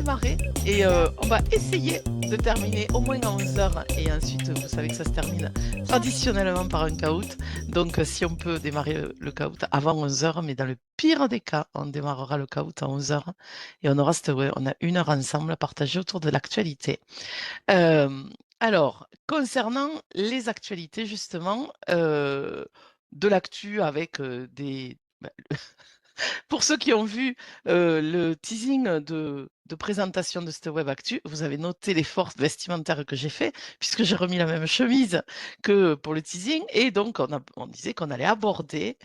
démarrer et on va essayer de terminer au moins à 11 h et ensuite, vous savez que ça se termine traditionnellement par un caout. Donc, si on peut démarrer le caout avant 11 h, mais dans le pire des cas, on démarrera le caout à 11 h et ouais, on a 1 heure ensemble à partager autour de l'actualité. Alors, concernant les actualités justement, de l'actu avec, bah, pour ceux qui ont vu, le teasing de présentation de cette web actu, vous avez noté l'effort vestimentaire que j'ai fait, puisque j'ai remis la même chemise que pour le teasing et donc on disait qu'on allait aborder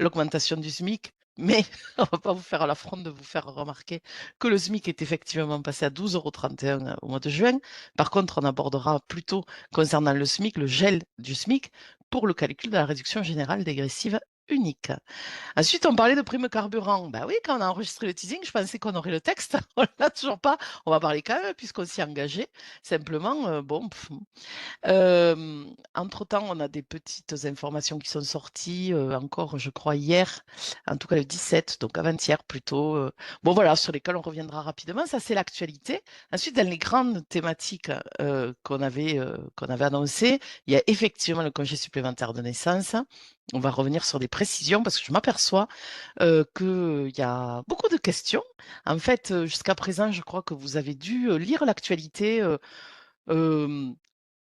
l'augmentation du SMIC, mais on va pas vous faire l'affront de vous faire remarquer que le SMIC est effectivement passé à 12,31 € au mois de juin. Par contre, on abordera plutôt concernant le SMIC, le gel du SMIC pour le calcul de la réduction générale dégressive unique. Ensuite, on parlait de prime carburant. Bah oui, quand on a enregistré le teasing, je pensais qu'on aurait le texte. On l'a toujours pas. On va parler quand même puisqu'on s'y est engagé. Simplement, bon, entre-temps, on a des petites informations qui sont sorties, encore, je crois, hier, en tout cas le 17, donc avant-hier plutôt. Bon, voilà, sur lesquelles on reviendra rapidement. Ça, c'est l'actualité. Ensuite, dans les grandes thématiques qu'on avait annoncées, il y a effectivement le congé supplémentaire de naissance. On va revenir sur des précisions parce que je m'aperçois qu'il y a beaucoup de questions. En fait, jusqu'à présent, je crois que vous avez dû lire l'actualité. Euh,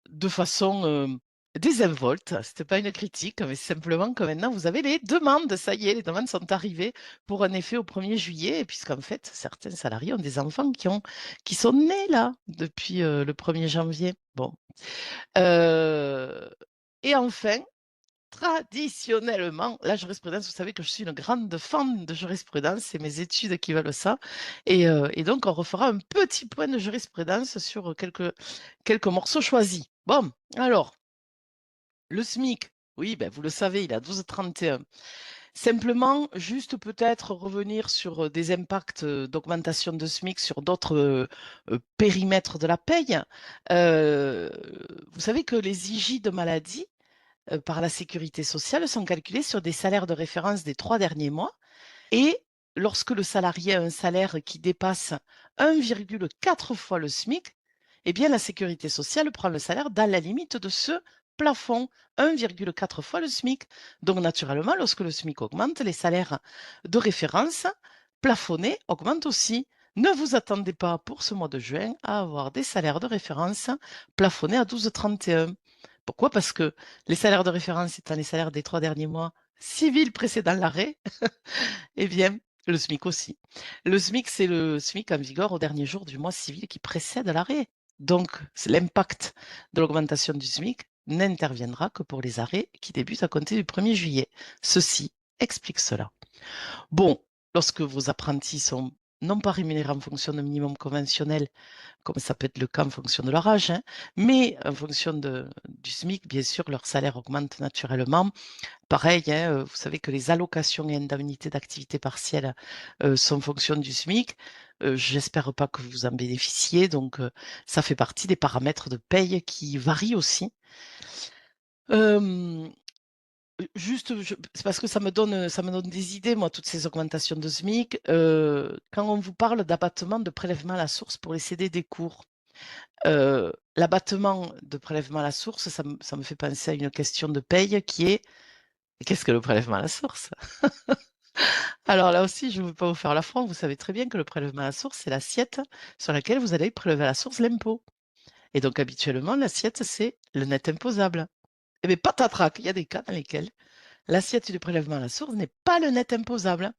de façon, désinvolte. C'était pas une critique, mais simplement que maintenant vous avez les demandes. Ça y est, les demandes sont arrivées pour un effet au 1er juillet, et puisqu'en fait, certains salariés ont des enfants qui sont nés là, depuis, le 1er janvier. Bon, heu et enfin, traditionnellement, la jurisprudence, vous savez que je suis une grande fan de jurisprudence, c'est mes études qui veulent ça et donc on refera un petit point de jurisprudence sur, quelques morceaux choisis. Bon, alors, le SMIC, oui, ben, vous le savez, il est à 12,31. Simplement, juste peut-être revenir sur, des impacts, d'augmentation de SMIC sur d'autres, périmètres de la paye. Heu, vous savez que les IJ de maladie, par la sécurité sociale sont calculés sur des salaires de référence des 3 derniers mois et lorsque le salarié a un salaire qui dépasse 1,4 fois le SMIC, eh bien la sécurité sociale prend le salaire dans la limite de ce plafond, 1,4 fois le SMIC. Donc naturellement, lorsque le SMIC augmente, les salaires de référence plafonnés augmentent aussi. Ne vous attendez pas pour ce mois de juin à avoir des salaires de référence plafonnés à 12,31. Pourquoi? Parce que les salaires de référence étant les salaires des 3 derniers mois civils précédant l'arrêt, eh bien, le SMIC aussi. Le SMIC, c'est le SMIC en vigueur au dernier jour du mois civil qui précède l'arrêt. Donc, c'est l'impact de l'augmentation du SMIC n'interviendra que pour les arrêts qui débutent à compter du 1er juillet. Ceci explique cela. Bon, lorsque vos apprentis sont non pas rémunérés en fonction d'un minimum conventionnel, comme ça peut être le cas en fonction de leur âge, hein, mais en fonction du SMIC, bien sûr, leur salaire augmente naturellement. Pareil, hein, vous savez que les allocations et indemnités d'activité partielle, sont en fonction du SMIC. J'espère pas que vous en bénéficiez, donc ça fait partie des paramètres de paye qui varient aussi. Hem, juste, c'est parce que ça me donne des idées, moi, toutes ces augmentations de SMIC. Quand on vous parle d'abattement de prélèvement à la source pour les CD des cours, l'abattement de prélèvement à la source, ça me fait penser à une question de paye qui est: «Qu'est-ce que le prélèvement à la source?» Alors là aussi, je ne veux pas vous faire l'affront, vous savez très bien que le prélèvement à la source, c'est l'assiette sur laquelle vous allez prélever à la source l'impôt. Et donc habituellement, l'assiette, c'est le net imposable. Eh bien, patatrac, il y a des cas dans lesquels l'assiette du prélèvement à la source n'est pas le net imposable.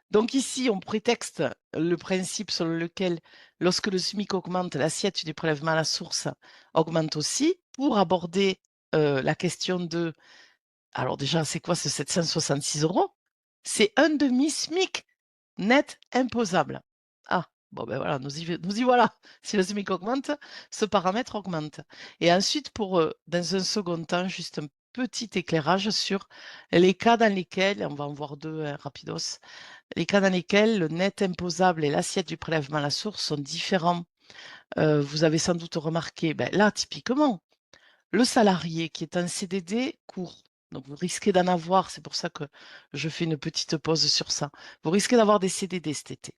Donc ici, on prétexte le principe selon lequel, lorsque le SMIC augmente, l'assiette du prélèvement à la source augmente aussi, pour aborder la question de, alors déjà, c'est quoi ce 766 €? C'est un demi-SMIC net imposable. Ah, bon ben voilà, nous y voilà. Si le SMIC augmente, ce paramètre augmente. Et ensuite, dans un second temps, juste un petit éclairage sur les cas dans lesquels, on va en voir 2, hein, rapidos, les cas dans lesquels le net imposable et l'assiette du prélèvement à la source sont différents. Vous avez sans doute remarqué, là, typiquement, le salarié qui est en CDD court, donc vous risquez d'en avoir, c'est pour ça que je fais une petite pause sur ça. Vous risquez d'avoir des CDD cet été.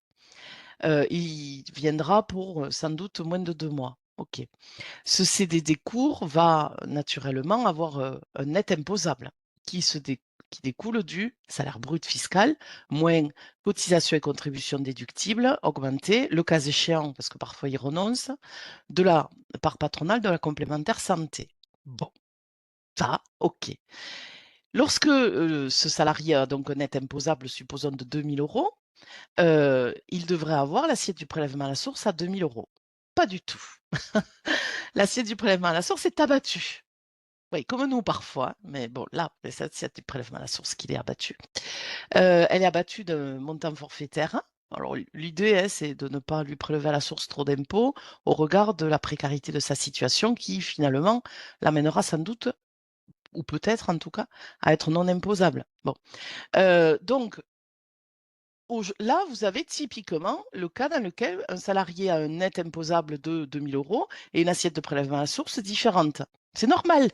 il viendra pour sans doute moins de 2 mois. OK. Ce CDD court va naturellement avoir un net imposable qui, qui découle du salaire brut fiscal, moins cotisations et contributions déductibles augmentées, le cas échéant, parce que parfois ils renoncent, de la part patronale de la complémentaire santé. Bon, ça, OK. Lorsque ce salarié a donc un net imposable, supposons de 2 000 €, il devrait avoir l'assiette du prélèvement à la source à 2 000 €. Pas du tout. L'assiette du prélèvement à la source est abattue. Oui, comme nous parfois, mais bon, là, c'est l'assiette du prélèvement à la source qui est abattue. Elle est abattue d'un montant forfaitaire. Alors, l'idée, hein, c'est de ne pas lui prélever à la source trop d'impôts au regard de la précarité de sa situation qui, finalement, l'amènera sans doute, ou peut-être en tout cas, à être non imposable. Bon, donc, là, vous avez typiquement le cas dans lequel un salarié a un net imposable de 2 000 € et une assiette de prélèvement à la source différente. C'est normal.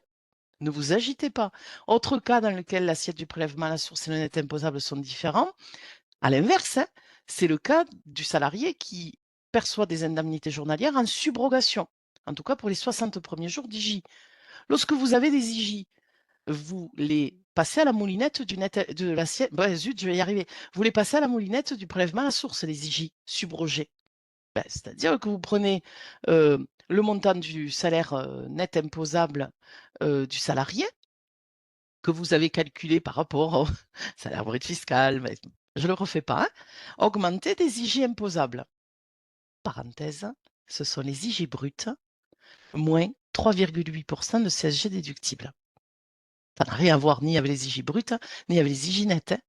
Ne vous agitez pas. Autre cas dans lequel l'assiette du prélèvement à la source et le net imposable sont différents, à l'inverse, hein, c'est le cas du salarié qui perçoit des indemnités journalières en subrogation, en tout cas pour les 60 premiers jours d'IJ. Lorsque vous avez des IJ, vous les passez à la moulinette du net, de l'assiette. Bah, zut, je vais y arriver. Vous les passez à la moulinette du prélèvement à la source, les IJ subrogés. Ben, c'est-à-dire que vous prenez le montant du salaire net imposable du salarié que vous avez calculé par rapport au salaire brut fiscal, mais je ne le refais pas, hein, augmenter des IG imposables. Parenthèse, ce sont les IG bruts moins 3,8% de CSG déductible. Ça n'a rien à voir ni avec les IG bruts, ni avec les IG nets. Hein.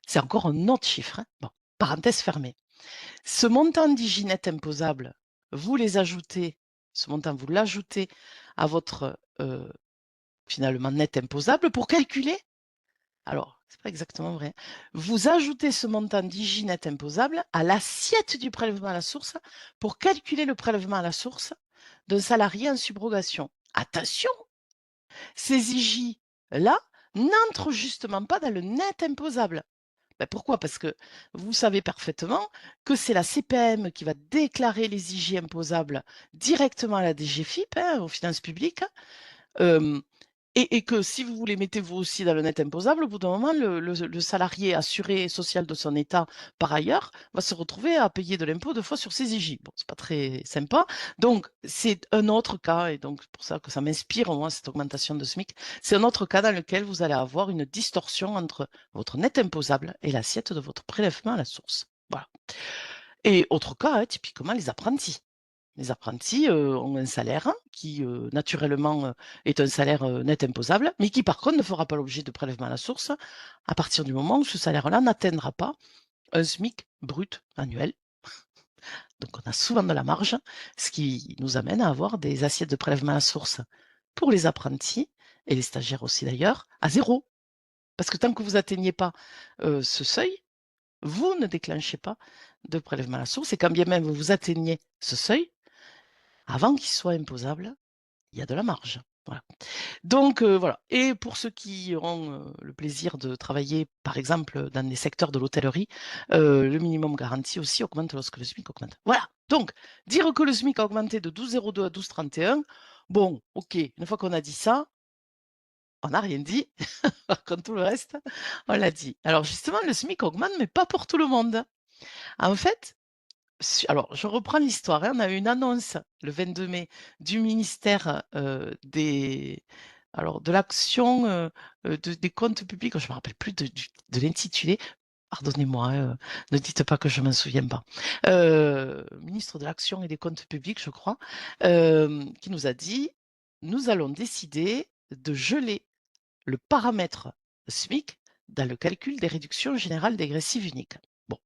C'est encore un autre chiffre. Hein. Bon, parenthèse fermée. Ce montant d'IG net imposable, vous les ajoutez, ce montant, vous l'ajoutez à votre finalement net imposable pour calculer. Alors, c'est pas exactement vrai. Vous ajoutez ce montant d'IJ net imposable à l'assiette du prélèvement à la source pour calculer le prélèvement à la source d'un salarié en subrogation. Attention, ces IJ-là n'entrent justement pas dans le net imposable. Ben pourquoi? Parce que vous savez parfaitement que c'est la CPM qui va déclarer les IJ imposables directement à la DGFiP, hein, aux finances publiques. Et que si vous les mettez vous aussi dans le net imposable, au bout d'un moment, le salarié assuré social de son État, par ailleurs, va se retrouver à payer de l'impôt 2 fois sur ses IJ. Bon, c'est pas très sympa. Donc, c'est un autre cas, et donc c'est pour ça que ça m'inspire, moi, cette augmentation de SMIC. C'est un autre cas dans lequel vous allez avoir une distorsion entre votre net imposable et l'assiette de votre prélèvement à la source. Voilà. Et autre cas, hein, typiquement les apprentis. Les apprentis ont un salaire qui, naturellement, est un salaire net imposable, mais qui, par contre, ne fera pas l'objet de prélèvement à la source à partir du moment où ce salaire-là n'atteindra pas un SMIC brut annuel. Donc, on a souvent de la marge, ce qui nous amène à avoir des assiettes de prélèvement à la source pour les apprentis et les stagiaires aussi d'ailleurs, à zéro. Parce que tant que vous atteignez pas ce seuil, vous ne déclenchez pas de prélèvement à la source. Et quand bien même vous atteignez ce seuil, avant qu'il soit imposable, il y a de la marge. Voilà. Donc voilà. Et pour ceux qui auront le plaisir de travailler, par exemple, dans les secteurs de l'hôtellerie, le minimum garanti aussi augmente lorsque le SMIC augmente. Voilà. Donc, dire que le SMIC a augmenté de 12,02 à 12,31, bon, ok, une fois qu'on a dit ça, on n'a rien dit. Par contre, tout le reste, on l'a dit. Alors justement, le SMIC augmente, mais pas pour tout le monde. En fait, alors, je reprends l'histoire, hein. On a eu une annonce le 22 mai du ministère de l'action des comptes publics. Je ne me rappelle plus de l'intitulé. Pardonnez-moi, hein, ne dites pas que je ne m'en souviens pas. Ministre de l'action et des comptes publics, je crois, qui nous a dit nous allons décider de geler le paramètre SMIC dans le calcul des réductions générales dégressives uniques. Bon.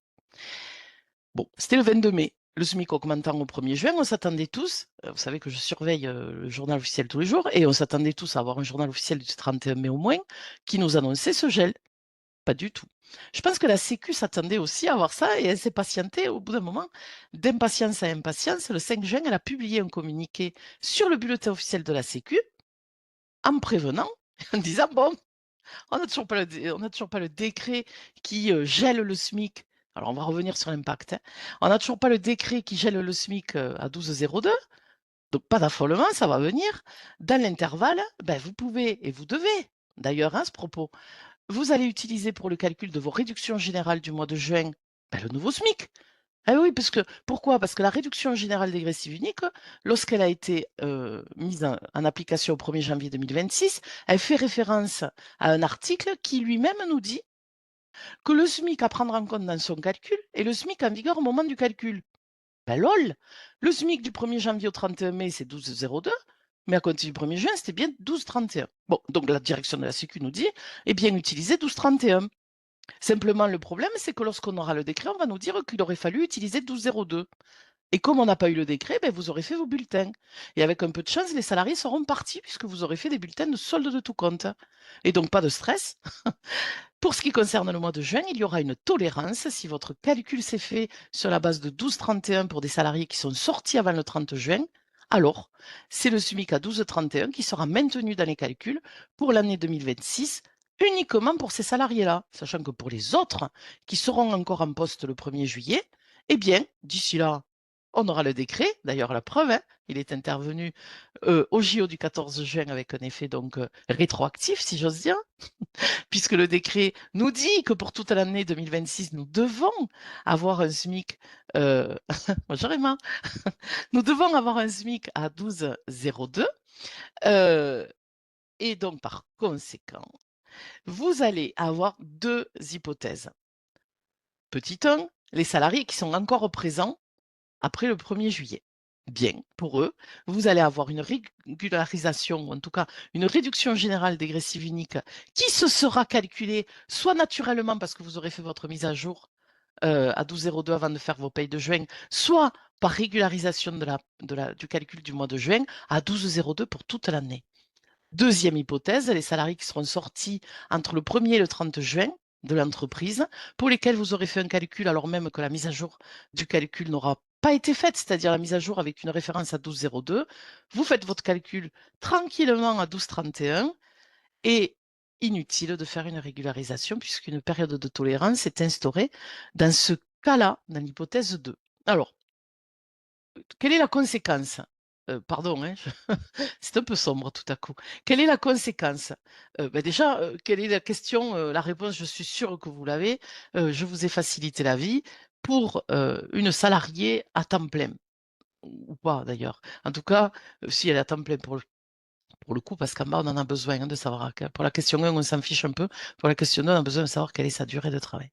Bon, c'était le 22 mai. Le SMIC augmentant au 1er juin, on s'attendait tous, vous savez que je surveille le journal officiel tous les jours, et on s'attendait tous à avoir un journal officiel du 31 mai au moins, qui nous annonçait ce gel. Pas du tout. Je pense que la Sécu s'attendait aussi à avoir ça, et elle s'est patientée au bout d'un moment. D'impatience à impatience, le 5 juin, elle a publié un communiqué sur le bulletin officiel de la Sécu, en prévenant, en disant, bon, on n'a toujours pas le décret qui gèle le SMIC Alors, on va revenir sur l'impact, hein. On n'a toujours pas le décret qui gèle le SMIC à 12,02. Donc, pas d'affolement, ça va venir. Dans l'intervalle, ben, vous pouvez et vous devez, d'ailleurs, hein, à ce propos, vous allez utiliser pour le calcul de vos réductions générales du mois de juin ben, le nouveau SMIC. Ah oui, parce que pourquoi? Parce que la réduction générale dégressive unique, lorsqu'elle a été mise en application au 1er janvier 2026, elle fait référence à un article qui lui-même nous dit que le SMIC à prendre en compte dans son calcul est le SMIC en vigueur au moment du calcul. Ben lol, le SMIC du 1er janvier au 31 mai, c'est 12,02, mais à compter du 1er juin, c'était bien 12,31. Bon, donc la direction de la Sécu nous dit, eh bien, utilisez 12,31. Simplement, le problème, c'est que lorsqu'on aura le décret, on va nous dire qu'il aurait fallu utiliser 12,02. Et comme on n'a pas eu le décret, ben, vous aurez fait vos bulletins. Et avec un peu de chance, les salariés seront partis puisque vous aurez fait des bulletins de solde de tout compte. Et donc, pas de stress. Pour ce qui concerne le mois de juin, il y aura une tolérance si votre calcul s'est fait sur la base de 12,31 pour des salariés qui sont sortis avant le 30 juin. Alors, c'est le SMIC à 12,31 qui sera maintenu dans les calculs pour l'année 2026 uniquement pour ces salariés-là, sachant que pour les autres qui seront encore en poste le 1er juillet, eh bien, d'ici là, on aura le décret. D'ailleurs, la preuve, hein, il est intervenu au JO du 14 juin avec un effet donc rétroactif, si j'ose dire, puisque le décret nous dit que pour toute l'année 2026, nous devons avoir un SMIC, bonjour Emma, nous devons avoir un SMIC à 12,02. Et donc, par conséquent, vous allez avoir deux hypothèses. Petit 1, les salariés qui sont encore présents après le 1er juillet. Bien, pour eux, vous allez avoir une régularisation, ou en tout cas une réduction générale dégressive unique qui se sera calculée soit naturellement parce que vous aurez fait votre mise à jour à 12,02 avant de faire vos payes de juin, soit par régularisation du calcul du mois de juin à 12,02 pour toute l'année. Deuxième hypothèse, les salariés qui seront sortis entre le 1er et le 30 juin de l'entreprise, pour lesquels vous aurez fait un calcul alors même que la mise à jour du calcul n'aura pas été faite, c'est-à-dire la mise à jour avec une référence à 12,02. Vous faites votre calcul tranquillement à 12,31 et inutile de faire une régularisation puisqu'une période de tolérance est instaurée dans ce cas-là, dans l'hypothèse 2. Alors, quelle est la conséquence? Pardon, hein, c'est un peu sombre tout à coup. Quelle est la conséquence? Déjà, quelle est la question? La réponse, je suis sûre que vous l'avez. Je vous ai facilité la vie pour, une salariée à temps plein ou pas d'ailleurs. En tout cas, si elle est à temps plein pour le coup, parce qu'en bas, on en a besoin, hein, de savoir pour la question 1, on s'en fiche un peu. Pour la question 2, on a besoin de savoir quelle est sa durée de travail.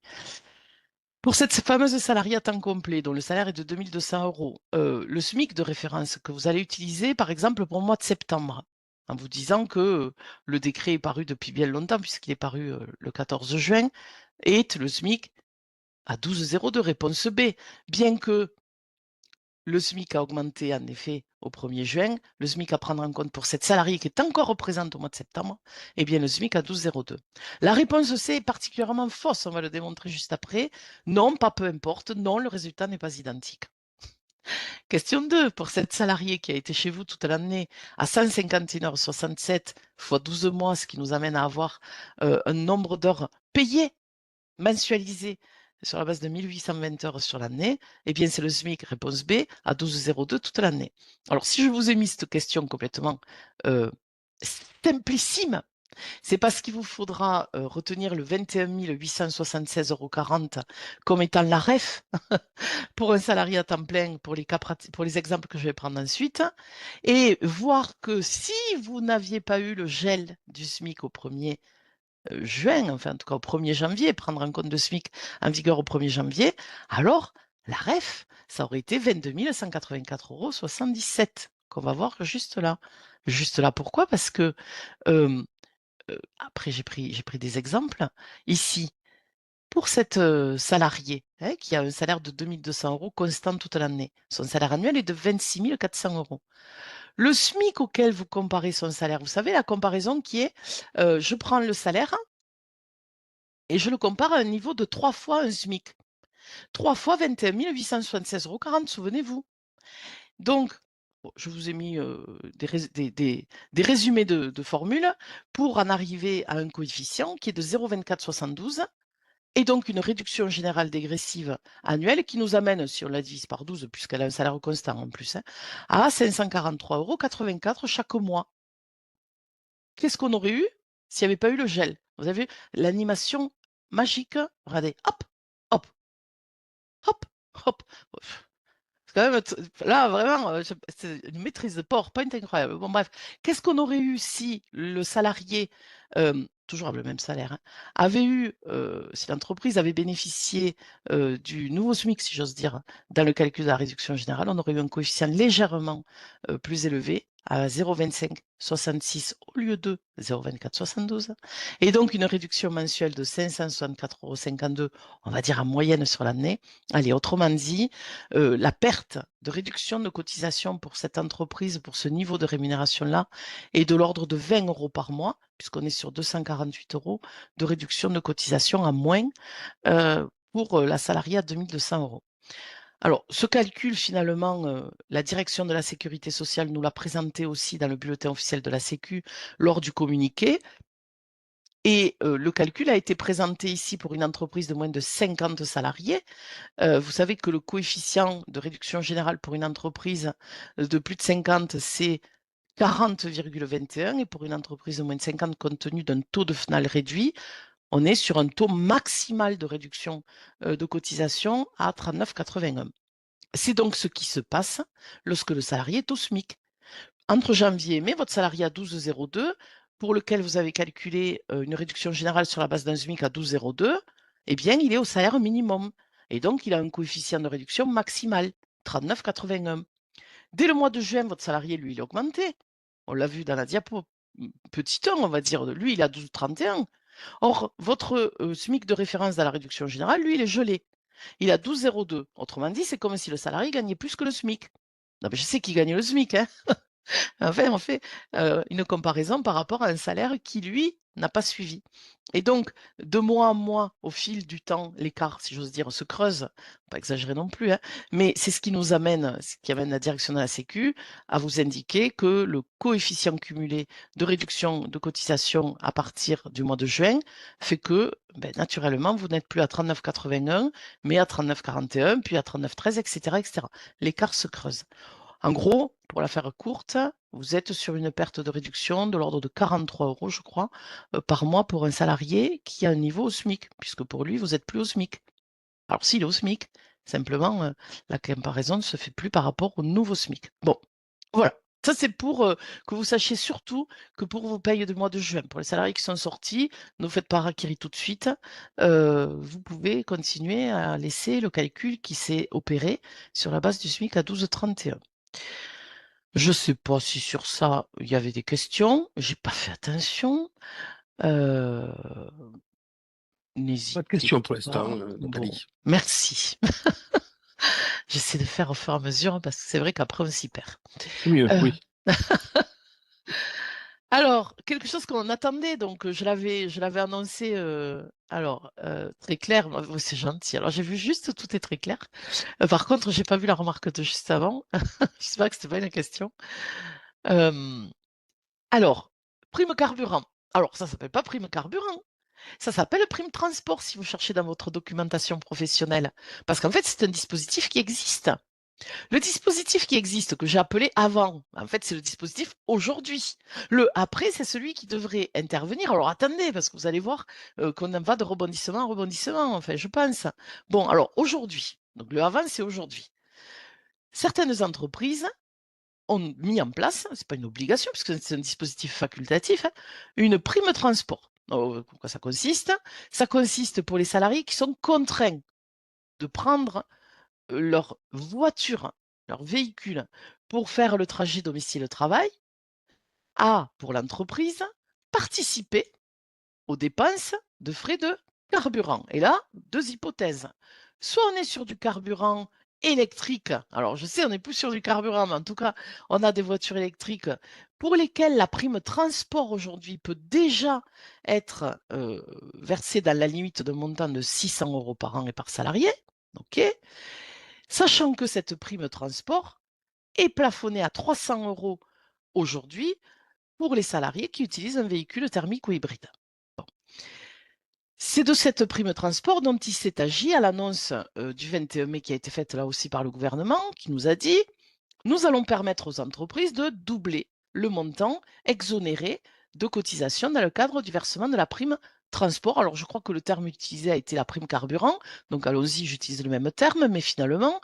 Pour cette fameuse salariée à temps complet, dont le salaire est de 2 200 €, le SMIC de référence que vous allez utiliser, par exemple, pour le mois de septembre, en vous disant que, le décret est paru depuis bien longtemps puisqu'il est paru, le 14 juin, est le SMIC à 12,02. Réponse B. Bien que le SMIC a augmenté en effet au 1er juin, le SMIC à prendre en compte pour cette salariée qui est encore présente au mois de septembre, eh bien le SMIC à 12,02. La réponse C est particulièrement fausse, on va le démontrer juste après. Non, pas peu importe, non, le résultat n'est pas identique. Question 2, pour cette salariée qui a été chez vous toute l'année à 151,67 € fois 12 mois, ce qui nous amène à avoir un nombre d'heures payées mensualisé sur la base de 1820 heures sur l'année, eh bien, c'est le SMIC, réponse B, à 12,02 toute l'année. Alors, si je vous ai mis cette question complètement euh, simplissime, c'est parce qu'il vous faudra retenir le 21 876,40 € comme étant la REF pour un salarié à temps plein pour les exemples que je vais prendre ensuite, et voir que si vous n'aviez pas eu le gel du SMIC au 1er juin, enfin en tout cas au 1er janvier, prendre en compte le SMIC en vigueur au 1er janvier, alors la REF, ça aurait été 22 184,77 € qu'on va voir juste là. Juste là, pourquoi? Parce que après j'ai pris des exemples. Ici, pour cette salariée hein, qui a un salaire de 2 200 € constant toute l'année, son salaire annuel est de 26 400 €. Le SMIC auquel vous comparez son salaire, vous savez, la comparaison qui est, je prends le salaire et je le compare à un niveau de 3 fois un SMIC. 3 fois 21 876,40 €, souvenez-vous. Donc, bon, je vous ai mis des résumés de formules pour en arriver à un coefficient qui est de 0,2472 et donc une réduction générale dégressive annuelle qui nous amène, si on la divise par 12, puisqu'elle a un salaire constant en plus, hein, à 543,84 € chaque mois. Qu'est-ce qu'on aurait eu s'il n'y avait pas eu le gel? Vous avez vu l'animation magique? Regardez, hop, hop, hop, hop. C'est quand même, là, vraiment, c'est une maîtrise de PowerPoint incroyable. Bon, bref, qu'est-ce qu'on aurait eu si le salarié, toujours avec le même salaire, hein, avait eu, si l'entreprise avait bénéficié du nouveau SMIC, si j'ose dire, dans le calcul de la réduction générale, on aurait eu un coefficient légèrement plus élevé, à 0,2566 au lieu de 0,2472, et donc une réduction mensuelle de 564,52 €, on va dire en moyenne sur l'année. Allez, autrement dit, la perte de réduction de cotisation pour cette entreprise, pour ce niveau de rémunération-là, est de l'ordre de 20 € par mois, puisqu'on est sur 248 € de réduction de cotisation en moins pour la salariée à 2 200 €. Alors, ce calcul, finalement, la direction de la sécurité sociale nous l'a présenté aussi dans le bulletin officiel de la Sécu lors du communiqué. Et le calcul a été présenté ici pour une entreprise de moins de 50 salariés. Vous savez que le coefficient de réduction générale pour une entreprise de plus de 50, c'est 40,21, et pour une entreprise de moins de 50, compte tenu d'un taux de FNAL réduit, on est sur un taux maximal de réduction de cotisation à 39,81. C'est donc ce qui se passe lorsque le salarié est au SMIC. Entre janvier et mai, votre salarié à 12,02, pour lequel vous avez calculé une réduction générale sur la base d'un SMIC à 12,02, eh bien, il est au salaire minimum. Et donc, il a un coefficient de réduction maximal, 39,81. Dès le mois de juin, votre salarié, lui, il est augmenté. On l'a vu dans la diapo. Petit 1, on va dire. Lui, il a 12,31. Or, votre SMIC de référence dans la réduction générale, lui, il est gelé. Il a 12,02. Autrement dit, c'est comme si le salarié gagnait plus que le SMIC. Non, mais je sais qu'il gagne le SMIC, hein. Enfin, on fait une comparaison par rapport à un salaire qui, lui, n'a pas suivi. Et donc, de mois en mois, au fil du temps, l'écart, si j'ose dire, se creuse. Pas exagérer non plus, hein, mais c'est ce qui nous amène, ce qui amène la direction de la Sécu à vous indiquer que le coefficient cumulé de réduction de cotisation à partir du mois de juin fait que, ben, naturellement, vous n'êtes plus à 39,81, mais à 39,41, puis à 39,13, etc., etc. L'écart se creuse. En gros, pour la faire courte, vous êtes sur une perte de réduction de l'ordre de 43 €, je crois, par mois pour un salarié qui a un niveau au SMIC, puisque pour lui, vous n'êtes plus au SMIC. Alors s'il est au SMIC, simplement, la comparaison ne se fait plus par rapport au nouveau SMIC. Bon, voilà. Ça, c'est pour que vous sachiez surtout que pour vos payes du mois de juin, pour les salariés qui sont sortis, ne vous faites pas harakiri tout de suite. Vous pouvez continuer à laisser le calcul qui s'est opéré sur la base du SMIC à 12,31. Je sais pas si sur ça, il y avait des questions. J'ai pas fait attention. Heu, Pas de N'hésitez questions pour l'instant, pas. Bon, Nathalie. merci. J'essaie de faire au fur et à mesure parce que c'est vrai qu'après on s'y perd. C'est mieux, Heu, oui. alors, quelque chose qu'on attendait, donc je l'avais annoncé, très clair. Oh, c'est gentil. Alors j'ai vu juste tout est très clair. Par contre, j'ai pas vu la remarque de juste avant. J'espère que c'était pas une question. Hem, alors, prime carburant. Alors ça s'appelle pas prime carburant. Ça s'appelle prime transport si vous cherchez dans votre documentation professionnelle. Parce qu'en fait, c'est un dispositif qui existe. Le dispositif qui existe, que j'ai appelé avant, en fait, c'est le dispositif aujourd'hui. Le après, c'est celui qui devrait intervenir. Alors attendez, parce que vous allez voir qu'on en va de rebondissement en rebondissement, enfin, je pense. Bon, alors aujourd'hui, donc le avant, c'est aujourd'hui. Certaines entreprises ont mis en place, c'est pas une obligation puisque c'est un dispositif facultatif, hein, une prime transport. Quoi ça consiste? Ça consiste pour les salariés qui sont contraints de prendre leur voiture, leur véhicule pour faire le trajet domicile-travail à, pour l'entreprise, participer aux dépenses de frais de carburant. Et là, deux hypothèses. Soit on est sur du carburant électrique. Alors, je sais, on n'est plus sur du carburant, mais en tout cas, on a des voitures électriques pour lesquelles la prime transport aujourd'hui peut déjà être versée dans la limite d'un montant de 600 € par an et par salarié. OK. Sachant que cette prime transport est plafonnée à 300 € aujourd'hui pour les salariés qui utilisent un véhicule thermique ou hybride. Bon. C'est de cette prime transport dont il s'est agi à l'annonce du 21 mai qui a été faite là aussi par le gouvernement, qui nous a dit nous allons permettre aux entreprises de doubler le montant exonéré de cotisation dans le cadre du versement de la prime transport. Alors, je crois que le terme utilisé a été la prime carburant. Donc, allons-y, j'utilise le même terme. Mais finalement,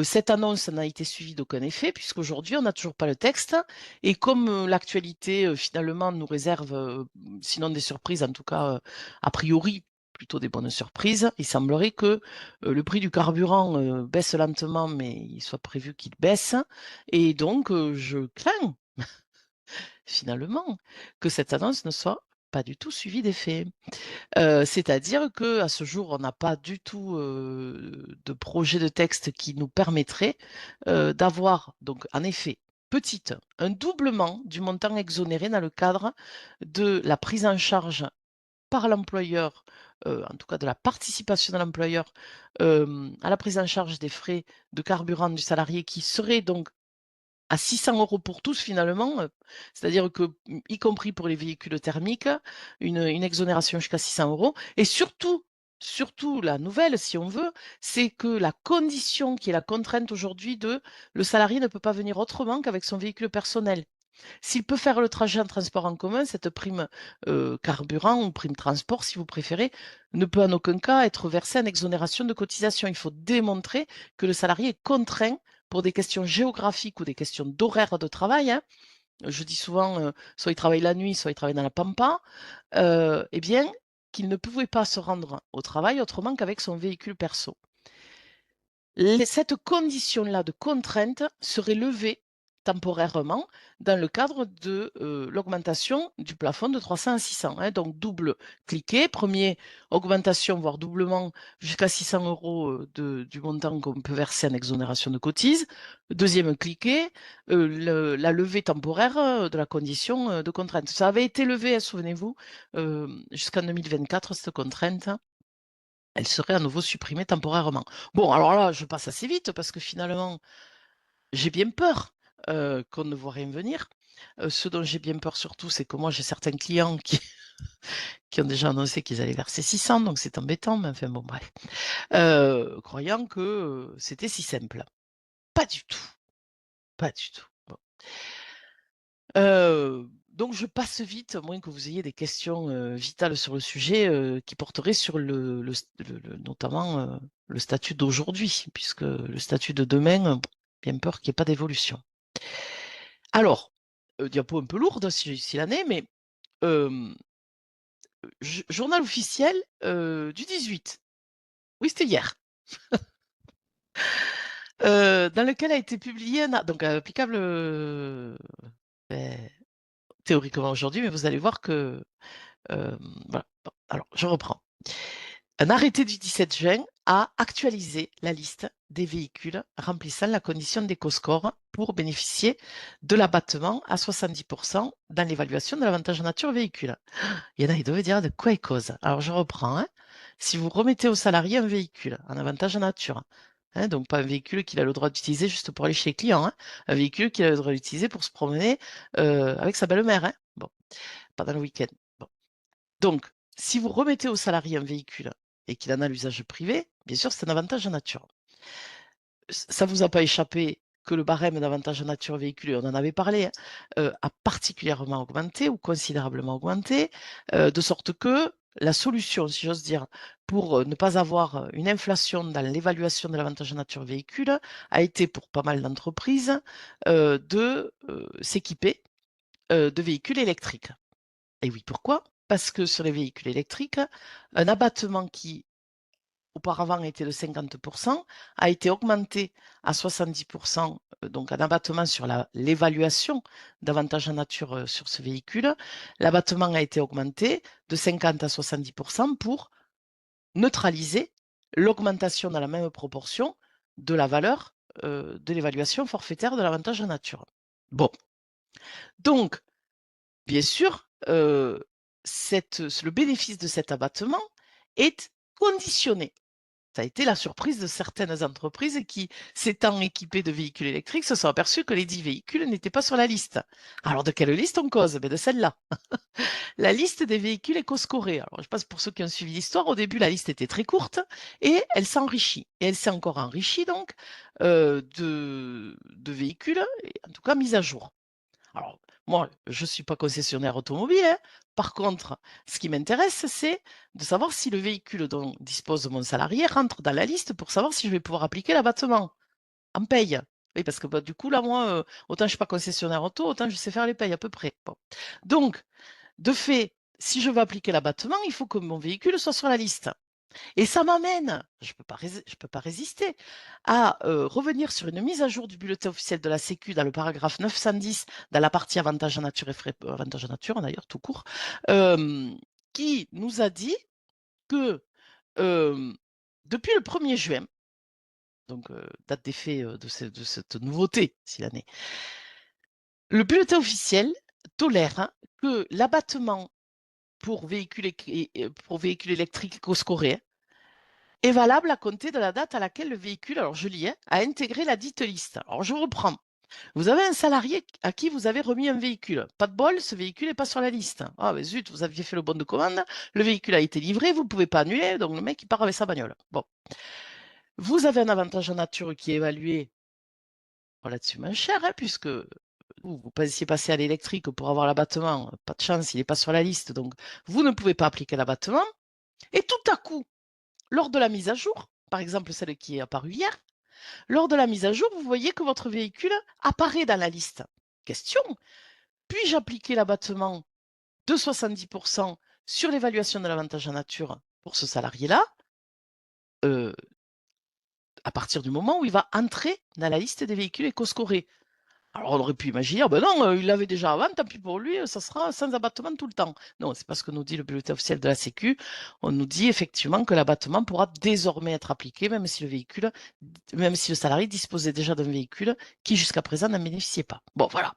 cette annonce n'a été suivie d'aucun effet puisqu'aujourd'hui, on n'a toujours pas le texte. Et comme l'actualité, finalement, nous réserve, sinon des surprises, en tout cas, a priori, plutôt des bonnes surprises. Il semblerait que le prix du carburant baisse lentement, mais il soit prévu qu'il baisse. Et donc, je crains finalement que cette annonce ne soit pas du tout suivie d'effet. C'est-à-dire que à ce jour, on n'a pas du tout de projet de texte qui nous permettrait d'avoir, donc en effet, petite, un doublement du montant exonéré dans le cadre de la prise en charge par l'employeur, en tout cas de la participation de l'employeur, à la prise en charge des frais de carburant du salarié qui serait donc à 600 € pour tous finalement, c'est-à-dire que, y compris pour les véhicules thermiques, une exonération jusqu'à 600 € et surtout la nouvelle si on veut, c'est que la condition qui est la contrainte aujourd'hui de le salarié ne peut pas venir autrement qu'avec son véhicule personnel. S'il peut faire le trajet en transport en commun, cette prime, carburant ou prime transport, si vous préférez, ne peut en aucun cas être versée en exonération de cotisation. Il faut démontrer que le salarié est contraint pour des questions géographiques ou des questions d'horaire de travail, hein. Je dis souvent, soit il travaille la nuit, soit il travaille dans la pampa, eh bien, qu'il ne pouvait pas se rendre au travail autrement qu'avec son véhicule perso. Cette condition-là de contrainte serait levée temporairement dans le cadre de l'augmentation du plafond de 300 à 600, hein. Donc, double cliquet. Premier, augmentation, voire doublement jusqu'à 600 € du montant qu'on peut verser en exonération de cotise. Deuxième cliquet, la levée temporaire de la condition de contrainte. Ça avait été levé, hein, souvenez-vous, jusqu'en 2024, cette contrainte elle serait à nouveau supprimée temporairement. Bon, alors là, je passe assez vite parce que finalement, j'ai bien peur qu'on ne voit rien venir. Ce dont j'ai bien peur surtout, c'est que moi, j'ai certains clients qui, qui ont déjà annoncé qu'ils allaient verser 600, donc c'est embêtant, mais enfin bon, bref. Croyant que c'était si simple. Pas du tout, pas du tout. Bon. Donc je passe vite, à moins que vous ayez des questions vitales sur le sujet qui porteraient sur notamment le statut d'aujourd'hui, puisque le statut de demain, bien peur qu'il n'y ait pas d'évolution. Alors, diapo un peu lourde si l'année, mais euh, journal officiel du 18. Oui, c'était hier. Dans lequel a été publié donc applicable ben, théoriquement aujourd'hui, mais vous allez voir que voilà. Bon, alors, je reprends. Un arrêté du 17 juin a actualisé la liste des véhicules remplissant la condition d'éco-score pour bénéficier de l'abattement à 70% dans l'évaluation de l'avantage nature véhicule. Il y en a qui doivent dire de quoi il cause. Alors, je reprends, hein. Si vous remettez au salarié un véhicule en avantage nature, hein, donc pas un véhicule qu'il a le droit d'utiliser juste pour aller chez les clients, hein, un véhicule qu'il a le droit d'utiliser pour se promener avec sa belle-mère, hein, bon, pendant le week-end. Bon. Donc, si vous remettez au salarié un véhicule et qu'il en a l'usage privé, bien sûr, c'est un avantage en nature. Ça ne vous a pas échappé que le barème d'avantage en nature véhicule, on en avait parlé, hein, a particulièrement augmenté ou considérablement augmenté, de sorte que la solution, si j'ose dire, pour ne pas avoir une inflation dans l'évaluation de l'avantage en nature véhicule, a été pour pas mal d'entreprises de s'équiper de véhicules électriques. Et oui, pourquoi? Parce que sur les véhicules électriques, un abattement qui auparavant était de 50% a été augmenté à 70%, donc un abattement sur l'évaluation d'avantages en nature sur ce véhicule. L'abattement a été augmenté de 50 à 70% pour neutraliser l'augmentation dans la même proportion de la valeur de l'évaluation forfaitaire de l'avantage en nature. Bon, donc bien sûr, le bénéfice de cet abattement est conditionné. Ça a été la surprise de certaines entreprises qui, s'étant équipées de véhicules électriques, se sont aperçues que les 10 véhicules n'étaient pas sur la liste. Alors, de quelle liste on cause? De celle-là. La liste des véhicules éco-scorés. Alors, je pense pour ceux qui ont suivi l'histoire, au début, la liste était très courte et elle s'enrichit. Et elle s'est encore enrichie, donc, de véhicules, en tout cas mis à jour. Alors, moi, je ne suis pas concessionnaire automobile, hein. Par contre, ce qui m'intéresse, c'est de savoir si le véhicule dont dispose mon salarié rentre dans la liste pour savoir si je vais pouvoir appliquer l'abattement en paye. Oui, parce que bah, du coup, là, moi, autant je ne suis pas concessionnaire auto, autant je sais faire les payes à peu près. Bon. Donc, de fait, si je veux appliquer l'abattement, il faut que mon véhicule soit sur la liste. Et ça m'amène, je peux pas résister, à revenir sur une mise à jour du bulletin officiel de la Sécu dans le paragraphe 910, dans la partie avantages en nature et frais, avantages en nature d'ailleurs, tout court, qui nous a dit que depuis le 1er juin, donc date d'effet de cette nouveauté, s'il en est, le bulletin officiel tolère que l'abattement pour pour véhicules électriques éco-scorés est valable à compter de la date à laquelle le véhicule, alors je lis, a intégré la dite liste. Alors je reprends. Vous avez un salarié à qui vous avez remis un véhicule. Pas de bol, ce véhicule n'est pas sur la liste. Ah ben zut, vous aviez fait le bon de commande, le véhicule a été livré, vous ne pouvez pas annuler, donc le mec il part avec sa bagnole. Bon. Vous avez un avantage en nature qui est évalué relativement cher, hein, puisque vous pensiez passer à l'électrique pour avoir l'abattement. Pas de chance, il n'est pas sur la liste, donc vous ne pouvez pas appliquer l'abattement. Et tout à coup, lors de la mise à jour, par exemple celle qui est apparue hier, lors de la mise à jour, vous voyez que votre véhicule apparaît dans la liste. Question, puis-je appliquer l'abattement de 70% sur l'évaluation de l'avantage en nature pour ce salarié-là, à partir du moment où il va entrer dans la liste des véhicules éco-scorés? Alors on aurait pu imaginer, ah ben non, il l'avait déjà avant, tant pis pour lui, ça sera sans abattement tout le temps. Non, c'est pas ce que nous dit le bulletin officiel de la Sécu. On nous dit effectivement que l'abattement pourra désormais être appliqué, même si le salarié disposait déjà d'un véhicule qui jusqu'à présent n'en bénéficiait pas. Bon, voilà.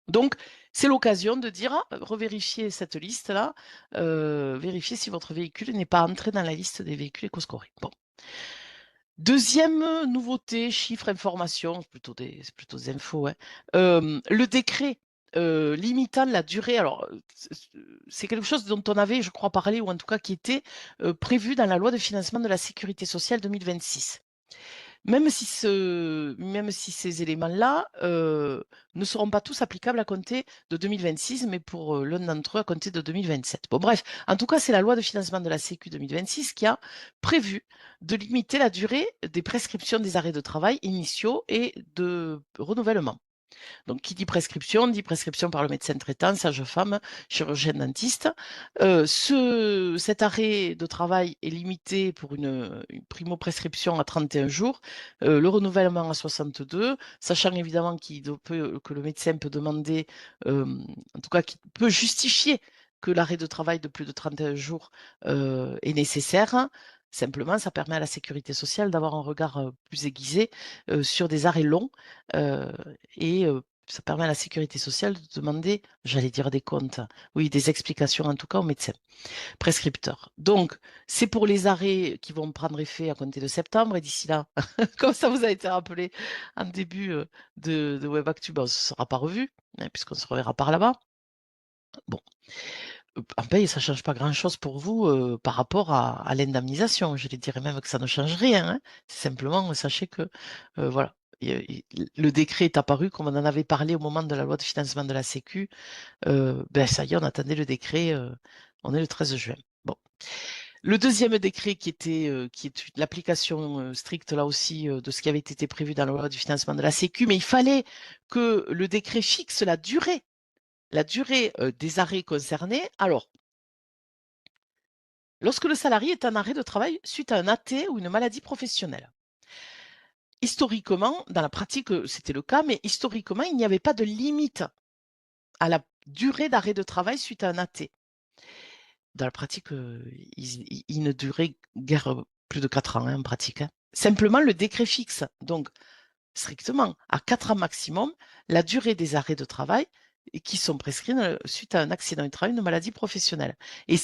Donc, c'est l'occasion de dire, revérifiez cette liste-là, vérifiez si votre véhicule n'est pas entré dans la liste des véhicules éco-scorés. Bon. Deuxième nouveauté, chiffre, information, c'est plutôt des infos, hein. Le décret limitant la durée, alors c'est quelque chose dont on avait, je crois, parlé, ou en tout cas qui était prévu dans la loi de financement de la sécurité sociale 2026. Même si ces éléments-là ne seront pas tous applicables à compter de 2026, mais pour l'un d'entre eux à compter de 2027. Bon, bref, en tout cas, c'est la loi de financement de la Sécu 2026 qui a prévu de limiter la durée des prescriptions des arrêts de travail initiaux et de renouvellement. Donc, qui dit prescription par le médecin traitant, sage-femme, chirurgien dentiste. Cet arrêt de travail est limité pour une primo-prescription à 31 jours, le renouvellement à 62, sachant évidemment que le médecin peut demander, en tout cas, qu'il peut justifier que l'arrêt de travail de plus de 31 jours est nécessaire. Simplement, ça permet à la sécurité sociale d'avoir un regard plus aiguisé sur des arrêts longs et ça permet à la sécurité sociale de demander, j'allais dire des comptes, oui, des explications en tout cas aux médecins prescripteurs. Donc, c'est pour les arrêts qui vont prendre effet à compter de septembre et d'ici là, comme ça vous a été rappelé en début de WebActu, on ne se sera pas revu, hein, puisqu'on se reverra par là-bas. Bon, en paye, ça ne change pas grand-chose pour vous par rapport à l'indemnisation. Je dirais même que ça ne change rien, hein. Simplement, sachez que, voilà, le décret est apparu, comme on en avait parlé au moment de la loi de financement de la Sécu. Ben, ça y est, on attendait le décret, on est le 13 juin. Bon. Le deuxième décret qui est l'application stricte là aussi de ce qui avait été prévu dans la loi du financement de la Sécu, mais il fallait que le décret fixe la durée des arrêts concernés. Alors, lorsque le salarié est en arrêt de travail suite à un AT ou une maladie professionnelle. Historiquement, dans la pratique, c'était le cas, mais historiquement, il n'y avait pas de limite à la durée d'arrêt de travail suite à un AT. Dans la pratique, il ne durait guère plus de 4 ans, hein, en pratique, hein. Simplement, le décret fixe, donc strictement à 4 ans maximum, la durée des arrêts de travail qui sont prescrits suite à un accident du travail, une maladie professionnelle. Et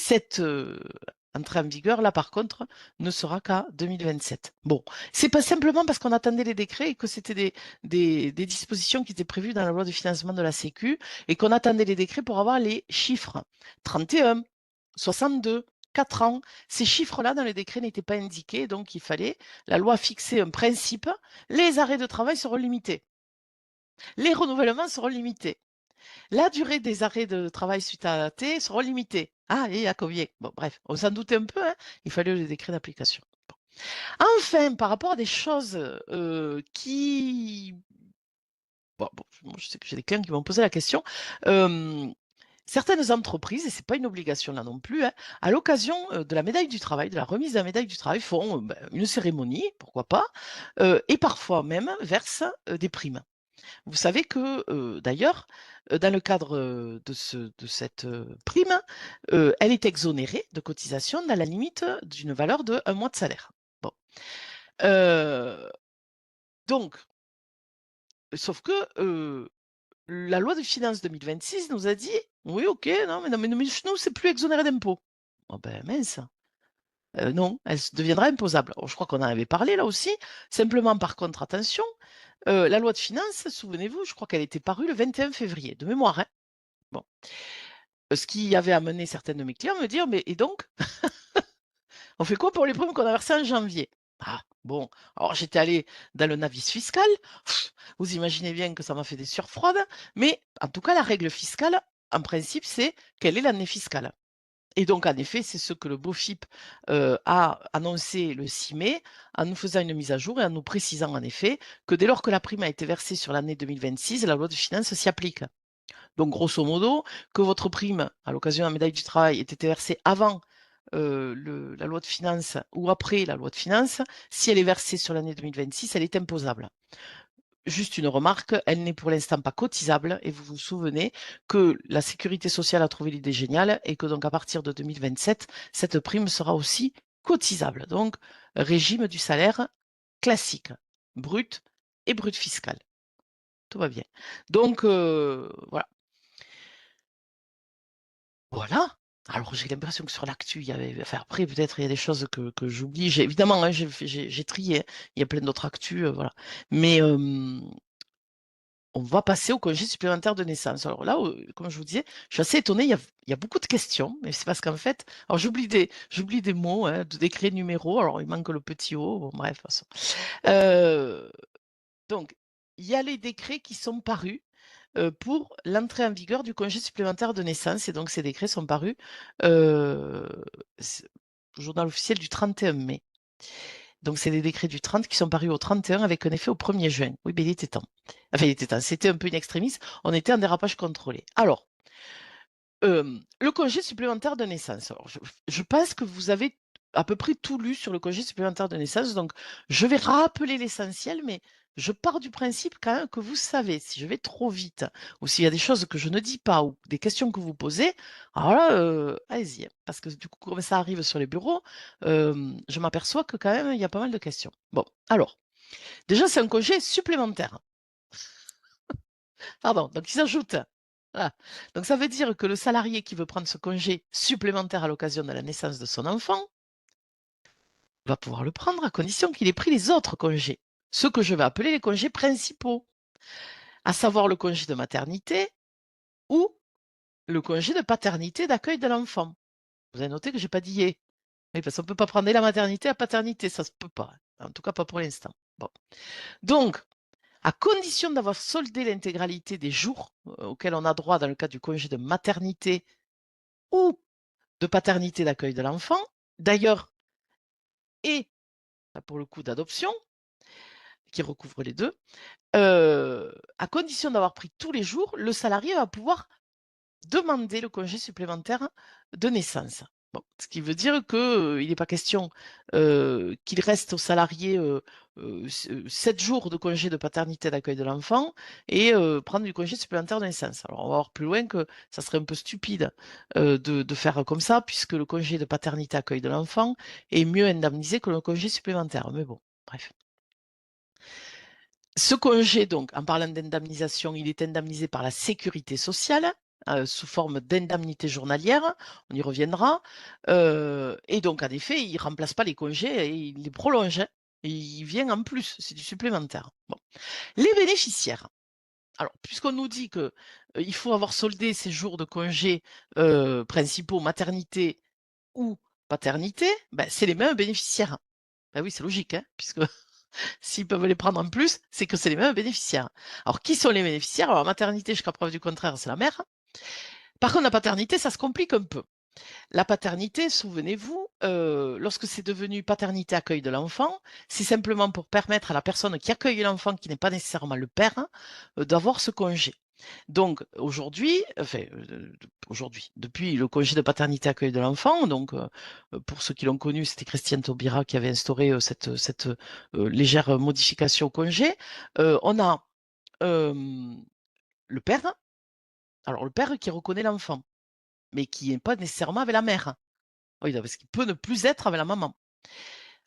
entrée en vigueur, là, par contre, ne sera qu'à 2027. Bon, c'est pas simplement parce qu'on attendait les décrets et que c'était des dispositions qui étaient prévues dans la loi de financement de la Sécu et qu'on attendait les décrets pour avoir les chiffres. 31, 62, 4 ans. Ces chiffres-là, dans les décrets, n'étaient pas indiqués, donc il fallait, la loi fixait un principe, les arrêts de travail seront limités. Les renouvellements seront limités. La durée des arrêts de travail suite à la T seront limitées. Ah, et à combien? Bon, bref, on s'en doutait un peu, hein, il fallait le décret d'application. Bon. Enfin, par rapport à des choses qui... Bon, moi, je sais que j'ai des clients qui m'ont posé la question. Certaines entreprises, et c'est pas une obligation là non plus, hein, à l'occasion de la médaille du travail, de la remise de la médaille du travail, font une cérémonie, pourquoi pas, et parfois même versent des primes. Vous savez que, d'ailleurs, dans le cadre, de cette, prime, elle est exonérée de cotisation dans la limite d'une valeur de 1 mois de salaire. Bon, heu, donc sauf que, la loi de finances 2026 nous a dit: «Oui, OK, non mais nous, c'est plus exonéré d'impôts». Oh ben mince, non, elle deviendra imposable. Alors je crois qu'on en avait parlé là aussi. Simplement par contre attention, la loi de finances, souvenez-vous, je crois qu'elle était parue le 21 février, de mémoire, hein. Bon. Ce qui avait amené certains de mes clients à me dire: «Mais et donc, on fait quoi pour les primes qu'on a versées en janvier?» Ah bon, alors j'étais allée dans le Navis fiscal. Vous imaginez bien que ça m'a fait des sueurs froides, mais en tout cas la règle fiscale, en principe, c'est quelle est l'année fiscale. Et donc en effet, c'est ce que le BOFIP, a annoncé le 6 mai, en nous faisant une mise à jour et en nous précisant en effet que dès lors que la prime a été versée sur l'année 2026, la loi de finances s'y applique. Donc grosso modo, que votre prime à l'occasion de la médaille du travail ait été versée avant, la loi de finances ou après la loi de finances, si elle est versée sur l'année 2026, elle est imposable. Juste une remarque, elle n'est pour l'instant pas cotisable et vous vous souvenez que la sécurité sociale a trouvé l'idée géniale et que donc à partir de 2027, cette prime sera aussi cotisable. Donc régime du salaire classique, brut et brut fiscal. Tout va bien. Donc voilà. Voilà. Alors j'ai l'impression que sur l'actu, il y avait enfin après peut-être il y a des choses que j'oublie. J'ai évidemment, hein, j'ai trié, hein. Il y a plein d'autres actus, voilà. Mais, on va passer au congé supplémentaire de naissance. Alors là, comme je vous disais, je suis assez étonnée, il y a beaucoup de questions, mais c'est parce qu'en fait alors j'oublie des mots, hein, de décret numéro, alors il manque le petit O, bon bref, de toute façon. Heu, donc il y a les décrets qui sont parus pour l'entrée en vigueur du congé supplémentaire de naissance et donc ces décrets sont parus, heu, c au journal officiel du 31 mai. Donc c'est des décrets du 30 qui sont parus au 31 avec un effet au 1er juin. Oui, beh, il était temps. Enfin, il était temps, c'était un peu in extremis, on était en dérapage contrôlé. Alors, le congé supplémentaire de naissance. Alors je pense que vous avez à peu près tout lu sur le congé supplémentaire de naissance, donc je vais rappeler l'essentiel, mais je pars du principe quand même que vous savez. Si je vais trop vite ou s'il y a des choses que je ne dis pas ou des questions que vous posez, alors là, allez-y, hein, parce que du coup, comme ça arrive sur les bureaux, je m'aperçois que quand même il y a pas mal de questions. Bon, alors, déjà c'est un congé supplémentaire. Pardon, donc il s'ajoute. Voilà. Donc ça veut dire que le salarié qui veut prendre ce congé supplémentaire à l'occasion de la naissance de son enfant va pouvoir le prendre à condition qu'il ait pris les autres congés, ceux que je vais appeler les congés principaux, à savoir le congé de maternité ou le congé de paternité d'accueil de l'enfant. Vous avez noté que j'ai pas dit «et». Oui, parce qu'on ne peut pas prendre la maternité à paternité, ça se peut pas. En tout cas pas pour l'instant. Bon. Donc, à condition d'avoir soldé l'intégralité des jours auxquels on a droit dans le cadre du congé de maternité ou de paternité d'accueil de l'enfant, d'ailleurs, et pour le coup d'adoption, qui recouvre les deux, à condition d'avoir pris tous les jours, le salarié va pouvoir demander le congé supplémentaire de naissance. Bon, ce qui veut dire que, il n'est pas question, qu'il reste au salarié, 7 jours de congé de paternité d'accueil de l'enfant et prendre du congé supplémentaire de naissance. Alors on va voir plus loin que ça serait un peu stupide, de faire comme ça puisque le congé de paternité accueil de l'enfant est mieux indemnisé que le congé supplémentaire. Mais bon, bref. Ce congé donc, en parlant d'indemnisation, il est indemnisé par la sécurité sociale, sous forme d'indemnité journalière, on y reviendra. Et donc, en effet, il ne remplace pas les congés, et il les prolonge, hein. Il vient en plus, c'est du supplémentaire. Bon. Les bénéficiaires. Alors, puisqu'on nous dit que il faut avoir soldé ses jours de congés principaux, maternité ou paternité, ben, c'est les mêmes bénéficiaires. Ben oui, c'est logique, hein, puisque s'ils peuvent les prendre en plus, c'est que c'est les mêmes bénéficiaires. Alors, qui sont les bénéficiaires? Alors, maternité, jusqu'à preuve du contraire, c'est la mère. Par contre, la paternité, ça se complique un peu. La paternité, souvenez-vous, lorsque c'est devenu paternité accueil de l'enfant, c'est simplement pour permettre à la personne qui accueille l'enfant, qui n'est pas nécessairement le père, d'avoir ce congé. Donc aujourd'hui, enfin, aujourd'hui, depuis le congé de paternité accueil de l'enfant, donc pour ceux qui l'ont connu, c'était Christiane Taubira qui avait instauré cette légère modification au congé. On a le père, alors le père qui reconnaît l'enfant, mais qui n'est pas nécessairement avec la mère. Oui, parce qu'il peut ne plus être avec la maman.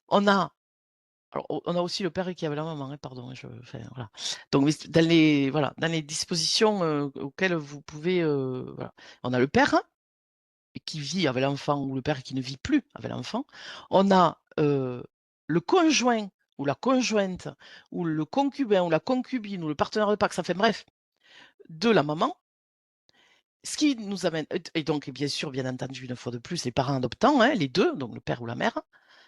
On a Alors, on a aussi le père qui est avec la maman, hein, pardon, enfin, voilà. Donc, dans les dispositions auxquelles vous pouvez, voilà. On a le père qui vit avec l'enfant ou le père qui ne vit plus avec l'enfant. On a le conjoint ou la conjointe ou le concubin ou la concubine ou le partenaire de Pacs, enfin bref, de la maman. Ce qui nous amène, et donc, bien sûr, bien entendu, une fois de plus, les parents adoptants, hein, les deux, donc le père ou la mère,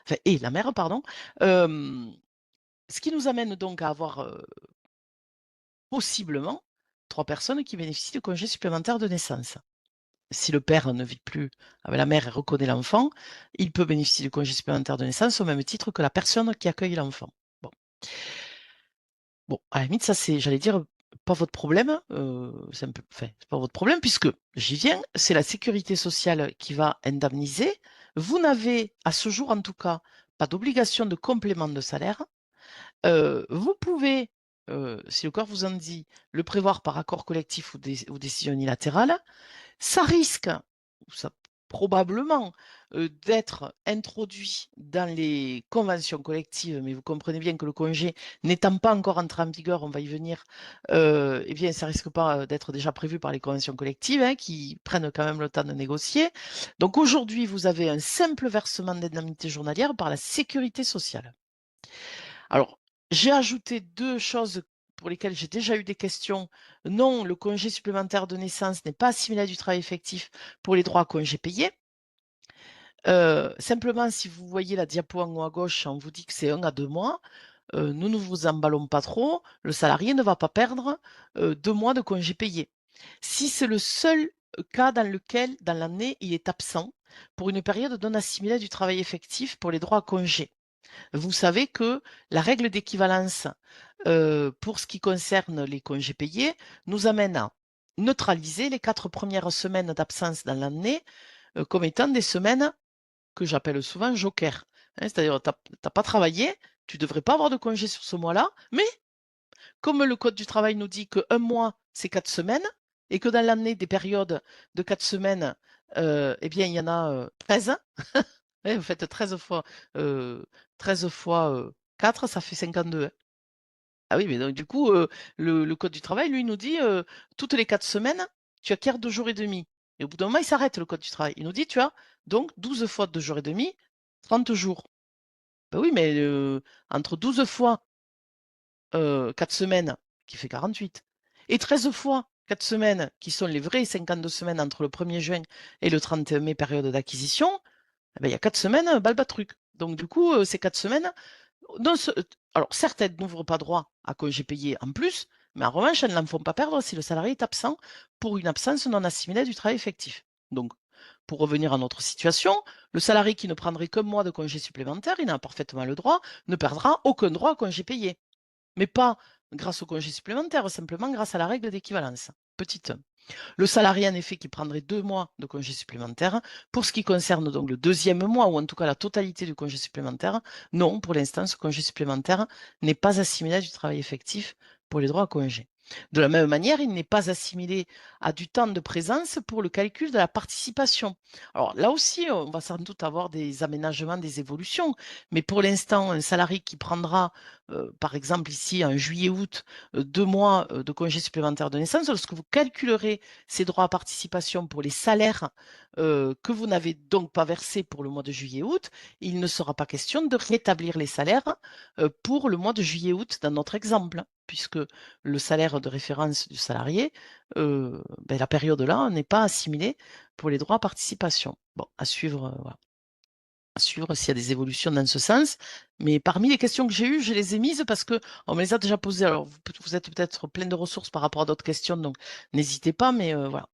enfin, et la mère, pardon. Ce qui nous amène donc à avoir possiblement 3 personnes qui bénéficient de congés supplémentaires de naissance. Si le père ne vit plus avec la mère et reconnaît l'enfant, il peut bénéficier du congé supplémentaire de naissance au même titre que la personne qui accueille l'enfant. Bon. Bon, à la limite, ça c'est, j'allais dire, pas votre problème, c'est un peu, enfin, c'est pas votre problème puisque, j'y viens, c'est la sécurité sociale qui va indemniser. Vous n'avez, à ce jour en tout cas, pas d'obligation de complément de salaire. Vous pouvez, si le corps vous en dit, le prévoir par accord collectif ou décision unilatérale. Ça risque, ou ça probablement, d'être introduit dans les conventions collectives, mais vous comprenez bien que le congé n'étant pas encore entré en vigueur, on va y venir, eh bien ça risque pas, d'être déjà prévu par les conventions collectives, hein, qui prennent quand même le temps de négocier. Donc aujourd'hui, vous avez un simple versement d'indemnité journalière par la sécurité sociale. Alors, j'ai ajouté 2 choses pour lesquelles j'ai déjà eu des questions. Non, le congé supplémentaire de naissance n'est pas assimilé à du travail effectif pour les droits à congés payés. Simplement, si vous voyez la diapo en haut à gauche, on vous dit que c'est 1 à 2 mois. Nous ne vous emballons pas trop. Le salarié ne va pas perdre 2 mois de congés payés. Si c'est le seul cas dans lequel, dans l'année, il est absent pour une période non assimilée à du travail effectif pour les droits à congés. Vous savez que la règle d'équivalence, pour ce qui concerne les congés payés, nous amène à neutraliser les 4 premières semaines d'absence dans l'année, comme étant des semaines que j'appelle souvent joker. Hein, c'est-à-dire, tu as pas travaillé, tu devrais pas avoir de congé sur ce mois-là, mais comme le code du travail nous dit que 1 mois, c'est 4 semaines et que dans l'année, des périodes de 4 semaines, eh bien, il y en a, 13. Ouais, vous faites 13 fois, 13 fois, 4, ça fait 52, hein. Ah oui, mais donc du coup, le code du travail, lui, nous dit, toutes les 4 semaines, tu acquiers 2 jours et demi. Et au bout d'un moment, il s'arrête le code du travail. Il nous dit: «Tu as donc 12 fois 2 jours et demi, 30 jours». Bah oui, mais entre 12 fois, 4 semaines, qui fait 48, et 13 fois 4 semaines, qui sont les vraies 52 semaines entre le 1er juin et le 31 mai, période d'acquisition, eh ben, il y a 4 semaines, balbatruc. Donc du coup, ces 4 semaines, non ce alors certes, elles n'ouvrent pas droit à congés payés en plus, mais en revanche, elles n'en font pas perdre si le salarié est absent pour une absence non assimilée du travail effectif. Donc, pour revenir à notre situation, le salarié qui ne prendrait qu'un mois de congé supplémentaire, il en a parfaitement le droit, ne perdra aucun droit à congé payé. Mais pas grâce au congé supplémentaire, simplement grâce à la règle d'équivalence. Petite 1. Le salarié, en effet, qui prendrait 2 mois de congé supplémentaire. Pour ce qui concerne donc le 2e mois, ou en tout cas la totalité du congé supplémentaire, non, pour l'instant, ce congé supplémentaire n'est pas assimilé à du travail effectif pour les droits à congé. De la même manière, il n'est pas assimilé à du temps de présence pour le calcul de la participation. Alors là aussi, on va sans doute avoir des aménagements, des évolutions, mais pour l'instant, un salarié qui prendra, par exemple ici en juillet-août, 2 mois, de congés supplémentaires de naissance, lorsque vous calculerez ses droits à participation pour les salaires, que vous n'avez donc pas versés pour le mois de juillet-août, il ne sera pas question de rétablir les salaires, pour le mois de juillet-août dans notre exemple, puisque le salaire de référence du salarié, la période là n'est pas assimilée pour les droits à participation. Bon, à suivre, voilà. À suivre s'il y a des évolutions dans ce sens. Mais parmi les questions que j'ai eues, je les ai mises parce que on me les a déjà posées. Alors, vous êtes peut-être plein de ressources par rapport à d'autres questions, donc n'hésitez pas, mais voilà.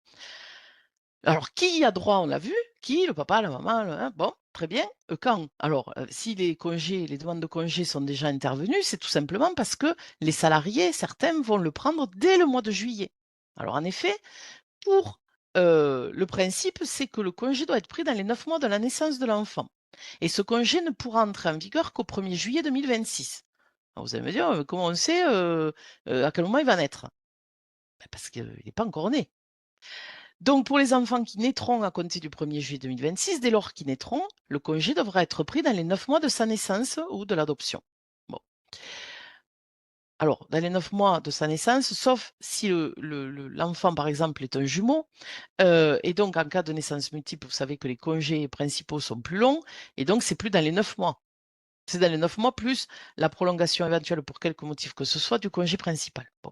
Alors, qui y a droit, on l'a vu. Qui? Le papa, la maman, hein, bon, très bien. Quand? Alors, si les congés, les demandes de congés sont déjà intervenues, c'est tout simplement parce que les salariés, certains vont le prendre dès le mois de juillet. Alors, en effet, pour le principe, c'est que le congé doit être pris dans les 9 mois de la naissance de l'enfant. Et ce congé ne pourra entrer en vigueur qu'au 1er juillet 2026. Alors, vous allez me dire, comment on sait à quel moment il va naître? Ben, parce qu'il n'est pas encore né. Donc, pour les enfants qui naîtront à compter du 1er juillet 2026, dès lors qu'ils naîtront, le congé devra être pris dans les 9 mois de sa naissance ou de l'adoption. Bon. Alors, dans les 9 mois de sa naissance, sauf si l'enfant, par exemple, est un jumeau, et donc en cas de naissance multiple, vous savez que les congés principaux sont plus longs, et donc c'est plus dans les 9 mois. C'est dans les 9 mois plus la prolongation éventuelle pour quelque motif que ce soit du congé principal. Bon.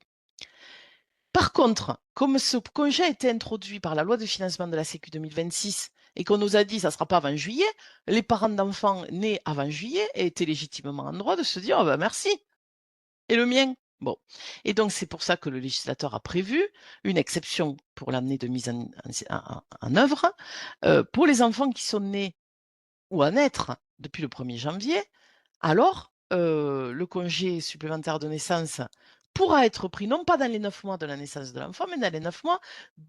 Par contre, comme ce congé a été introduit par la loi de financement de la Sécu 2026 et qu'on nous a dit ça ne sera pas avant juillet, les parents d'enfants nés avant juillet étaient légitimement en droit de se dire oh ben merci. Et le mien? Bon. Et donc c'est pour ça que le législateur a prévu une exception pour l'année de mise en œuvre pour les enfants qui sont nés ou à naître depuis le 1er janvier. Alors, le congé supplémentaire de naissance pourra être pris non pas dans les 9 mois de la naissance de l'enfant, mais dans les 9 mois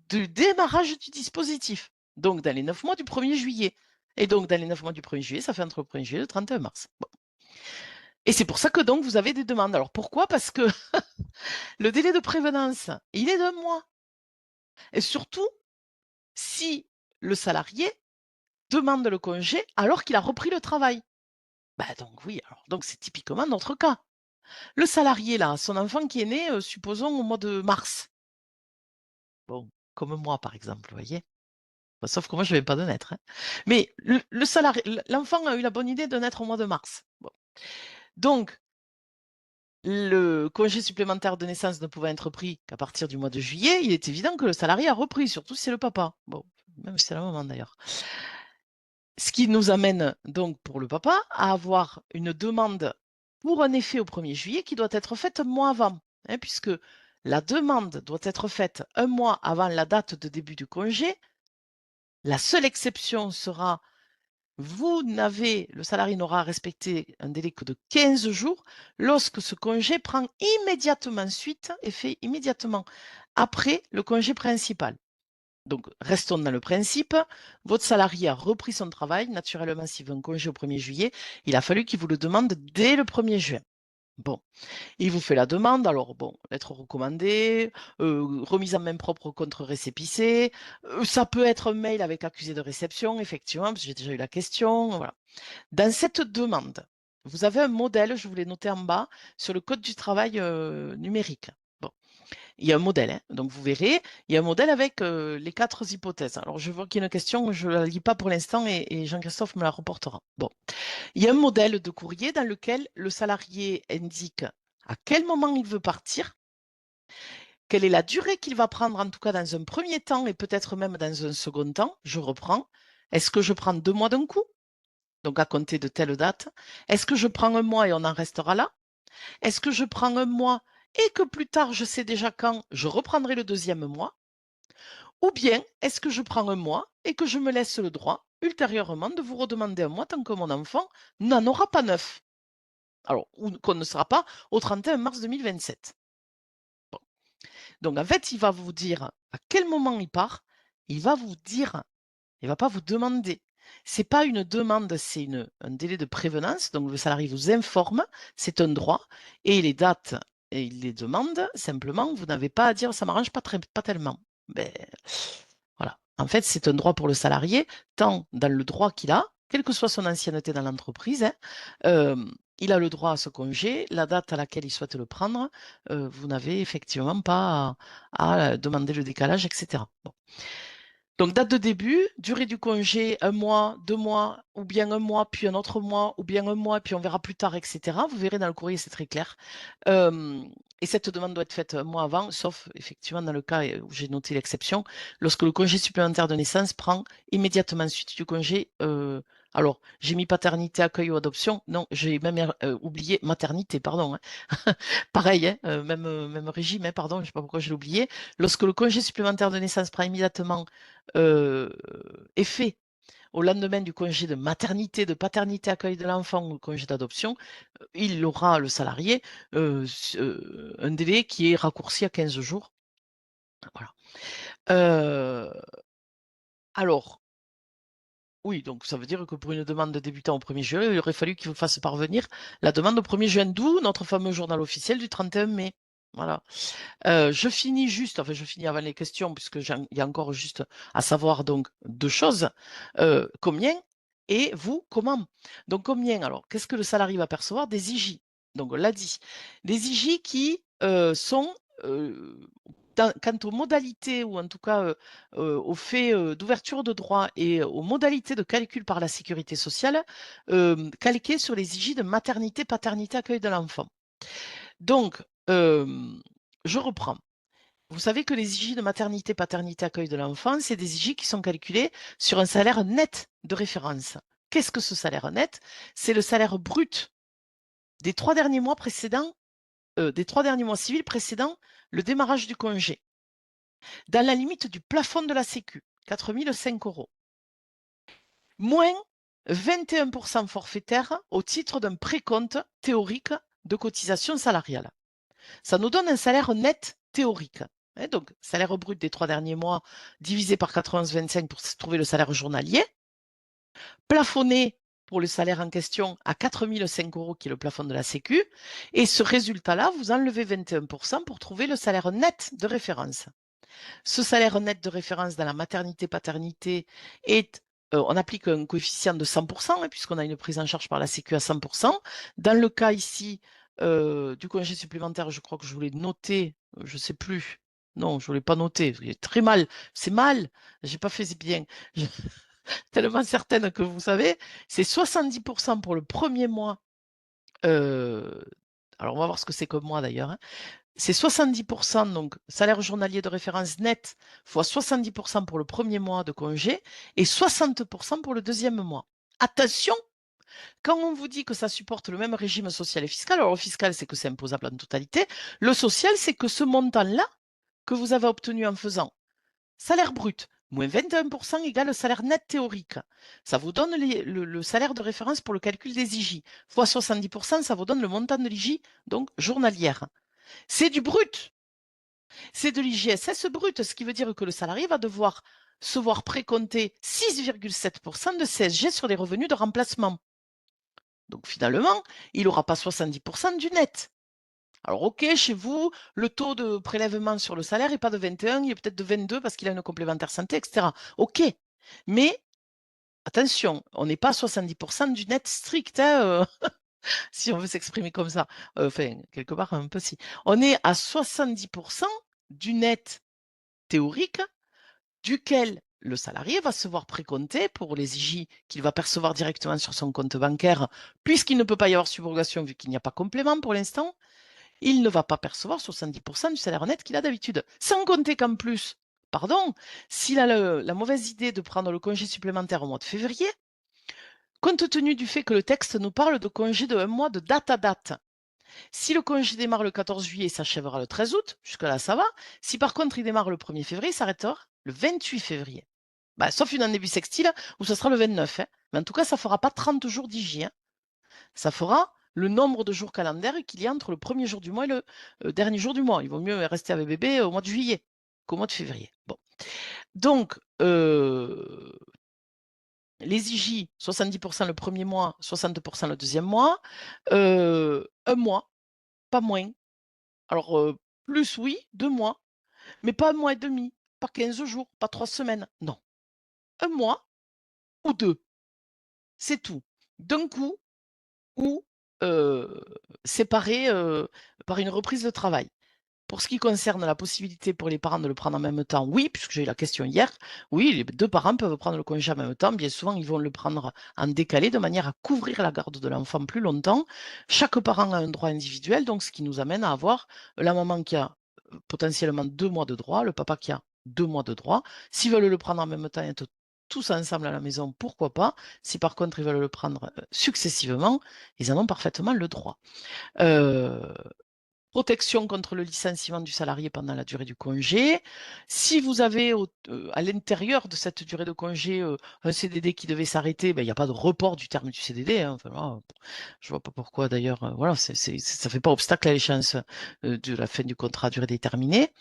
du démarrage du dispositif. Donc dans les 9 mois du 1er juillet. Et donc dans les 9 mois du 1er juillet, ça fait entre le 1er juillet et le 31 mars. Bon. Et c'est pour ça que donc vous avez des demandes. Alors pourquoi? Parce que le délai de prévenance, il est d'1 mois. Et surtout, si le salarié demande le congé alors qu'il a repris le travail. Bah donc oui, alors donc c'est typiquement notre cas. Le salarié là, son enfant qui est né, supposons au mois de mars. Bon, comme moi par exemple, vous voyez? Bah, sauf que moi je ne viens pas de naître, hein. Mais le salarié l'enfant a eu la bonne idée de naître au mois de mars. Bon. Donc le congé supplémentaire de naissance ne pouvant être pris qu'à partir du mois de juillet, il est évident que le salarié a repris, surtout si c'est le papa. Bon, même si c'est la maman d'ailleurs. Ce qui nous amène donc pour le papa à avoir une demande pour un effet au 1er juillet qui doit être faite un mois avant, hein, puisque la demande doit être faite un mois avant la date de début du congé. La seule exception sera le salarié n'aura à respecter un délai que de 15 jours lorsque ce congé prend immédiatement suite et fait immédiatement après le congé principal. Donc, restons dans le principe. Votre salarié a repris son travail. Naturellement, s'il veut un congé au 1er juillet, il a fallu qu'il vous le demande dès le 1er juin. Bon, il vous fait la demande. Alors, bon, lettre recommandée, remise en main propre contre récépissé. Ça peut être un mail avec accusé de réception, effectivement, parce que j'ai déjà eu la question. Voilà. Dans cette demande, vous avez un modèle, je vous l'ai noté en bas, sur le code du travail numérique. Bon. Il y a un modèle, hein, donc vous verrez, il y a un modèle avec les 4 hypothèses. Alors je vois qu'il y a une question, je ne la lis pas pour l'instant et Jean-Christophe me la reportera. Bon, il y a un modèle de courrier dans lequel le salarié indique à quel moment il veut partir, quelle est la durée qu'il va prendre en tout cas dans un premier temps et peut-être même dans un second temps. Je reprends. Est-ce que je prends 2 mois d'un coup, donc à compter de telle date? Est-ce que je prends un mois et on en restera là? Est-ce que je prends un mois et que plus tard, je sais déjà quand je reprendrai le 2e mois? Ou bien est-ce que je prends un mois et que je me laisse le droit, ultérieurement, de vous redemander un mois tant que mon enfant n'en aura pas 9? Alors, ou qu'on ne sera pas au 31 mars 2027. Bon. Donc, en fait, il va vous dire à quel moment il part. Il va vous dire, il ne va pas vous demander. C'est pas une demande, c'est un délai de prévenance. Donc, le salarié vous informe, c'est un droit. Et les dates et il les demande, simplement, vous n'avez pas à dire ça m'arrange pas tellement. Ben, voilà. En fait, c'est un droit pour le salarié, tant dans le droit qu'il a, quelle que soit son ancienneté dans l'entreprise, hein, il a le droit à ce congé, la date à laquelle il souhaite le prendre, vous n'avez effectivement pas à demander le décalage, etc. Bon. Donc, date de début, durée du congé, 1 mois, 2 mois, ou bien 1 mois, puis un autre mois, ou bien 1 mois, puis on verra plus tard, etc. Vous verrez dans le courrier, c'est très clair. Et cette demande doit être faite 1 mois avant, sauf effectivement dans le cas où j'ai noté l'exception, lorsque le congé supplémentaire de naissance prend immédiatement suite du congé. Alors, j'ai mis paternité, accueil ou adoption. Non, j'ai même oublié maternité, pardon, hein. Pareil, hein, même régime, hein, pardon, je ne sais pas pourquoi je l'ai oublié. Lorsque le congé supplémentaire de naissance prend immédiatement euh, effet au lendemain du congé de maternité, de paternité, accueil de l'enfant ou le congé d'adoption, il aura, le salarié, un délai qui est raccourci à 15 jours. Voilà. Alors, oui, donc ça veut dire que pour une demande de débutant au 1er juin, il aurait fallu qu'il vous fasse parvenir la demande au 1er juin, d'où notre fameux journal officiel du 31 mai. Voilà. Je finis juste, enfin je finis avant les questions, puisque il y a encore juste à savoir donc 2 choses. Combien et vous, comment? Donc combien? Alors, qu'est-ce que le salarié va percevoir? Des IJ. Donc on l'a dit. Des IJ qui sont quant aux modalités, ou en tout cas au fait d'ouverture de droit et aux modalités de calcul par la sécurité sociale, calqués sur les IJ de maternité, paternité, accueil de l'enfant. Donc, je reprends. Vous savez que les IJ de maternité, paternité, accueil de l'enfant, c'est des IJ qui sont calculés sur un salaire net de référence. Qu'est-ce que ce salaire net? C'est le salaire brut des 3 derniers mois précédents, des 3 derniers mois civils précédant le démarrage du congé, dans la limite du plafond de la Sécu, 4 005 €, moins 21% forfaitaire au titre d'un précompte théorique de cotisation salariale. Ça nous donne un salaire net théorique. Donc, salaire brut des 3 derniers mois divisé par 91,25 pour trouver le salaire journalier, plafonné pour le salaire en question à 4 005 € qui est le plafond de la Sécu, et ce résultat-là, vous enlevez 21% pour trouver le salaire net de référence. Ce salaire net de référence dans la maternité-paternité est, on applique un coefficient de 100%, puisqu'on a une prise en charge par la Sécu à 100%. Dans le cas ici du congé supplémentaire, je crois que je voulais noter, je ne sais plus. Non, je ne voulais pas noter. Très mal. C'est mal. J'ai pas fait bien. Je... Tellement certaine que vous savez, c'est 70% pour le premier mois. Alors, on va voir ce que c'est comme mois d'ailleurs, hein. C'est 70%, donc salaire journalier de référence net fois 70% pour le premier mois de congé et 60% pour le deuxième mois. Attention, quand on vous dit que ça supporte le même régime social et fiscal, alors le fiscal, c'est que c'est imposable en totalité. Le social, c'est que ce montant-là que vous avez obtenu en faisant salaire brut moins 21% égale salaire net théorique. Ça vous donne le salaire de référence pour le calcul des IJ. Fois 70%, ça vous donne le montant de l'IJ, donc journalière. C'est du brut. C'est de l'IGSS brut, ce qui veut dire que le salarié va devoir se voir précompter 6,7% de CSG sur les revenus de remplacement. Donc finalement, il n'aura pas 70% du net. Alors ok, chez vous, le taux de prélèvement sur le salaire n'est pas de 21, il est peut-être de 22 parce qu'il a une complémentaire santé, etc. Ok, mais attention, on n'est pas à 70% du net strict, hein, si on veut s'exprimer comme ça. Enfin, quelque part, un peu si. On est à 70% du net théorique duquel le salarié va se voir précompter pour les IJ qu'il va percevoir directement sur son compte bancaire, puisqu'il ne peut pas y avoir subrogation vu qu'il n'y a pas complément pour l'instant, il ne va pas percevoir 70% du salaire net qu'il a d'habitude. Sans compter qu'en plus, pardon, s'il a la mauvaise idée de prendre le congé supplémentaire au mois de février, compte tenu du fait que le texte nous parle de congé de 1 mois de date à date, si le congé démarre le 14 juillet, ça s'achèvera le 13 août, jusque-là ça va. Si par contre il démarre le 1er février, il s'arrêtera le 28 février. Bah, sauf une année bissextile où ce sera le 29, hein. Mais en tout cas, ça ne fera pas 30 jours d'IJ, hein. Ça fera le nombre de jours calendaires qu'il y a entre le premier jour du mois et le dernier jour du mois. Il vaut mieux rester avec bébé au mois de juillet qu'au mois de février. Bon. Donc, les IJ, 70% le premier mois, 60% le deuxième mois, 1 mois, pas moins. Alors, plus oui, 2 mois, mais pas 1 mois et demi, pas 15 jours, pas 3 semaines, non. 1 mois ou 2, c'est tout. D'un coup ou, heu, séparés, par une reprise de travail. Pour ce qui concerne la possibilité pour les parents de le prendre en même temps, oui, puisque j'ai eu la question hier. Oui, les 2 parents peuvent prendre le congé en même temps. Bien souvent, ils vont le prendre en décalé de manière à couvrir la garde de l'enfant plus longtemps. Chaque parent a un droit individuel, donc ce qui nous amène à avoir la maman qui a, potentiellement 2 mois de droit, le papa qui a 2 mois de droit. S'ils veulent le prendre en même temps et être tous ensemble à la maison, pourquoi pas? Si par contre ils veulent le prendre, successivement, ils en ont parfaitement le droit. Heu Protection contre le licenciement du salarié pendant la durée du congé. Si vous avez à l'intérieur de cette durée de congé, un CDD qui devait s'arrêter, ben, il y a pas de report du terme du CDD, hein. Enfin, voilà, je vois pas pourquoi d'ailleurs, voilà, ça fait pas obstacle à l'échéance, de la fin du contrat à durée déterminée.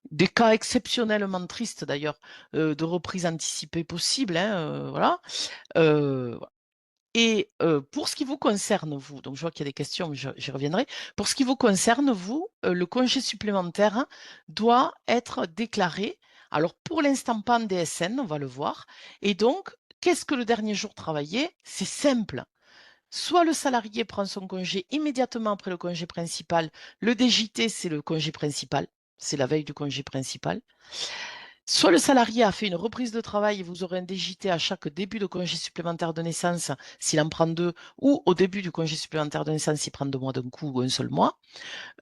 Des cas exceptionnellement tristes d'ailleurs, de reprise anticipée possible, hein, voilà. Voilà. Et pour ce qui vous concerne vous, donc je vois qu'il y a des questions, mais j'y reviendrai. Pour ce qui vous concerne vous, le congé supplémentaire doit être déclaré. Alors pour l'instant pas en DSN, on va le voir. Et donc, qu'est-ce que le dernier jour travaillé? C'est simple. Soit le salarié prend son congé immédiatement après le congé principal. Le DJT, c'est le congé principal. C'est la veille du congé principal. Soit le salarié a fait une reprise de travail et vous aurez un DJT à chaque début de congé supplémentaire de naissance s'il en prend 2, ou au début du congé supplémentaire de naissance s'il prend 2 mois d'un coup ou un seul mois.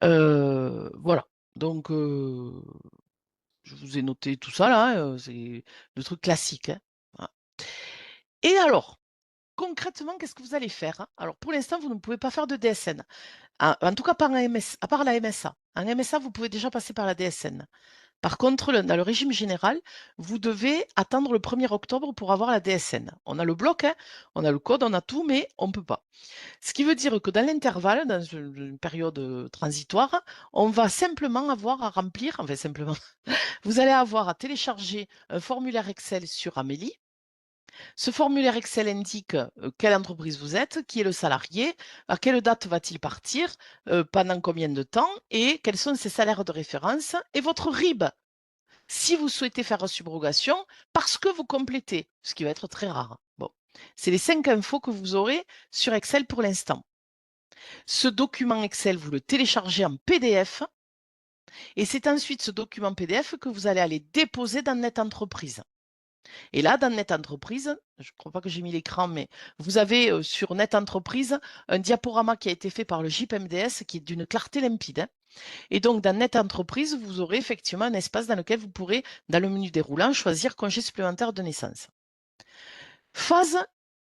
Voilà. Donc, je vous ai noté tout ça là, c'est le truc classique, hein. Voilà. Et alors, concrètement, qu'est-ce que vous allez faire? Alors pour l'instant, vous ne pouvez pas faire de DSN. En tout cas, pas en MS, à part la MSA. En MSA, vous pouvez déjà passer par la DSN. Par contre, dans le régime général, vous devez attendre le 1er octobre pour avoir la DSN. On a le bloc, hein, on a le code, on a tout, mais on ne peut pas. Ce qui veut dire que dans l'intervalle, dans une période transitoire, on va simplement avoir à remplir, enfin simplement, vous allez avoir à télécharger un formulaire Excel sur Amélie. Ce formulaire Excel indique quelle entreprise vous êtes, qui est le salarié, à quelle date va-t-il partir, pendant combien de temps, et quels sont ses salaires de référence, et votre RIB si vous souhaitez faire subrogation, parce que vous complétez, ce qui va être très rare. Bon, c'est les 5 infos que vous aurez sur Excel pour l'instant. Ce document Excel, vous le téléchargez en PDF et c'est ensuite ce document PDF que vous allez aller déposer dans Net Entreprise. Et là, dans Net Entreprise, je ne crois pas que j'ai mis l'écran, mais vous avez sur Net Entreprise un diaporama qui a été fait par le JIP-MDS qui est d'une clarté limpide, hein. Et donc, dans Net Entreprise, vous aurez effectivement un espace dans lequel vous pourrez, dans le menu déroulant, choisir congé supplémentaire de naissance. Phase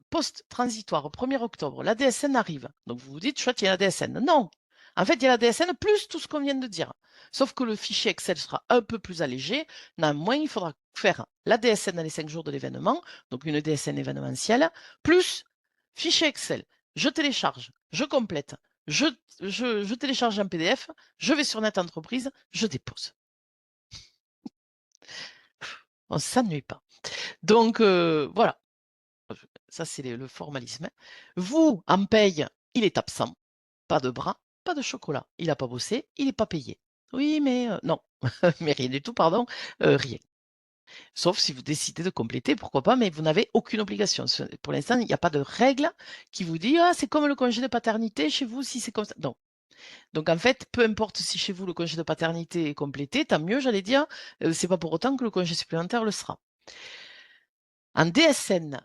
post-transitoire, au 1er octobre, la DSN arrive. Donc, vous vous dites, chouette, il y a la DSN. Non. En fait, il y a la DSN plus tout ce qu'on vient de dire. Sauf que le fichier Excel sera un peu plus allégé. Néanmoins, il faudra faire la DSN dans les 5 jours de l'événement, donc une DSN événementielle, plus fichier Excel. Je télécharge, je complète, je télécharge un PDF, je vais sur Net Entreprise, je dépose. On ne s'ennuie pas. Donc, voilà. Ça, c'est le formalisme, hein. Vous, en paye, il est absent. Pas de bras, pas de chocolat. Il n'a pas bossé, il n'est pas payé. Oui, mais non, mais rien du tout, pardon, rien. Sauf si vous décidez de compléter, pourquoi pas, mais vous n'avez aucune obligation. Pour l'instant, il n'y a pas de règle qui vous dit ah c'est comme le congé de paternité chez vous si c'est comme ça. Non. Donc en fait, peu importe si chez vous le congé de paternité est complété, tant mieux, j'allais dire. C'est pas pour autant que le congé supplémentaire le sera. En DSN,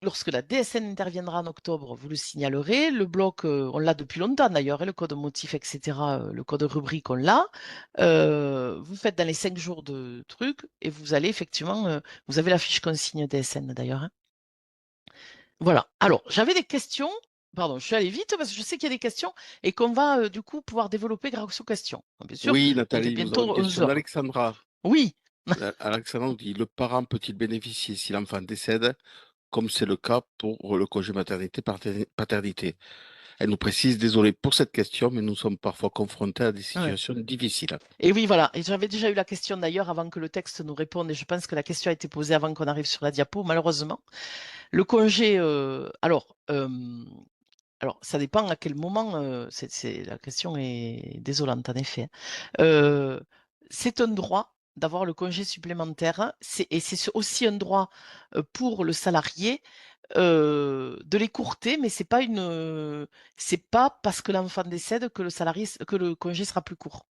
lorsque la DSN interviendra en octobre, vous le signalerez. Le bloc, on l'a depuis longtemps d'ailleurs, hein, le code motif, etc., le code rubrique, on l'a. Vous faites dans les 5 jours de truc et vous allez effectivement, vous avez la fiche consigne DSN d'ailleurs, hein. Voilà. Alors, j'avais des questions. Pardon, je suis allée vite parce que je sais qu'il y a des questions et qu'on va du coup pouvoir développer grâce aux questions. Bien sûr, Oui, il est Nathalie, nous avons une bientôt 11 question heures. d'Alexandra. Oui. Alexandra nous dit, le parent peut-il bénéficier si l'enfant décède, comme c'est le cas pour le congé maternité? Elle nous précise, désolé pour cette question, mais nous sommes parfois confrontés à des Ouais. situations difficiles. Et oui, voilà. Et j'avais déjà eu la question d'ailleurs avant que le texte nous réponde, et je pense que la question a été posée avant qu'on arrive sur la diapo, malheureusement. Le congé, alors, Alors, ça dépend à quel moment. La question est désolante, en effet, hein. Euh, c'est un droit d'avoir le congé supplémentaire. Et c'est aussi un droit pour le salarié de l'écourter, mais c'est pas parce que l'enfant décède que le congé sera plus court.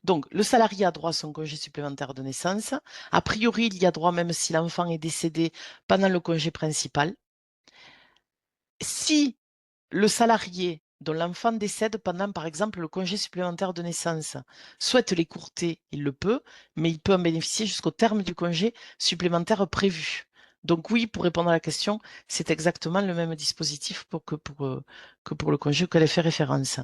Donc, le salarié a droit à son congé supplémentaire de naissance. A priori, il y a droit même si l'enfant est décédé pendant le congé principal. Si le salarié dont l'enfant décède pendant, par exemple, le congé supplémentaire de naissance souhaite l'écourter, il le peut, mais il peut en bénéficier jusqu'au terme du congé supplémentaire prévu. Donc oui, pour répondre à la question, c'est exactement le même dispositif que pour le congé auquel elle fait référence.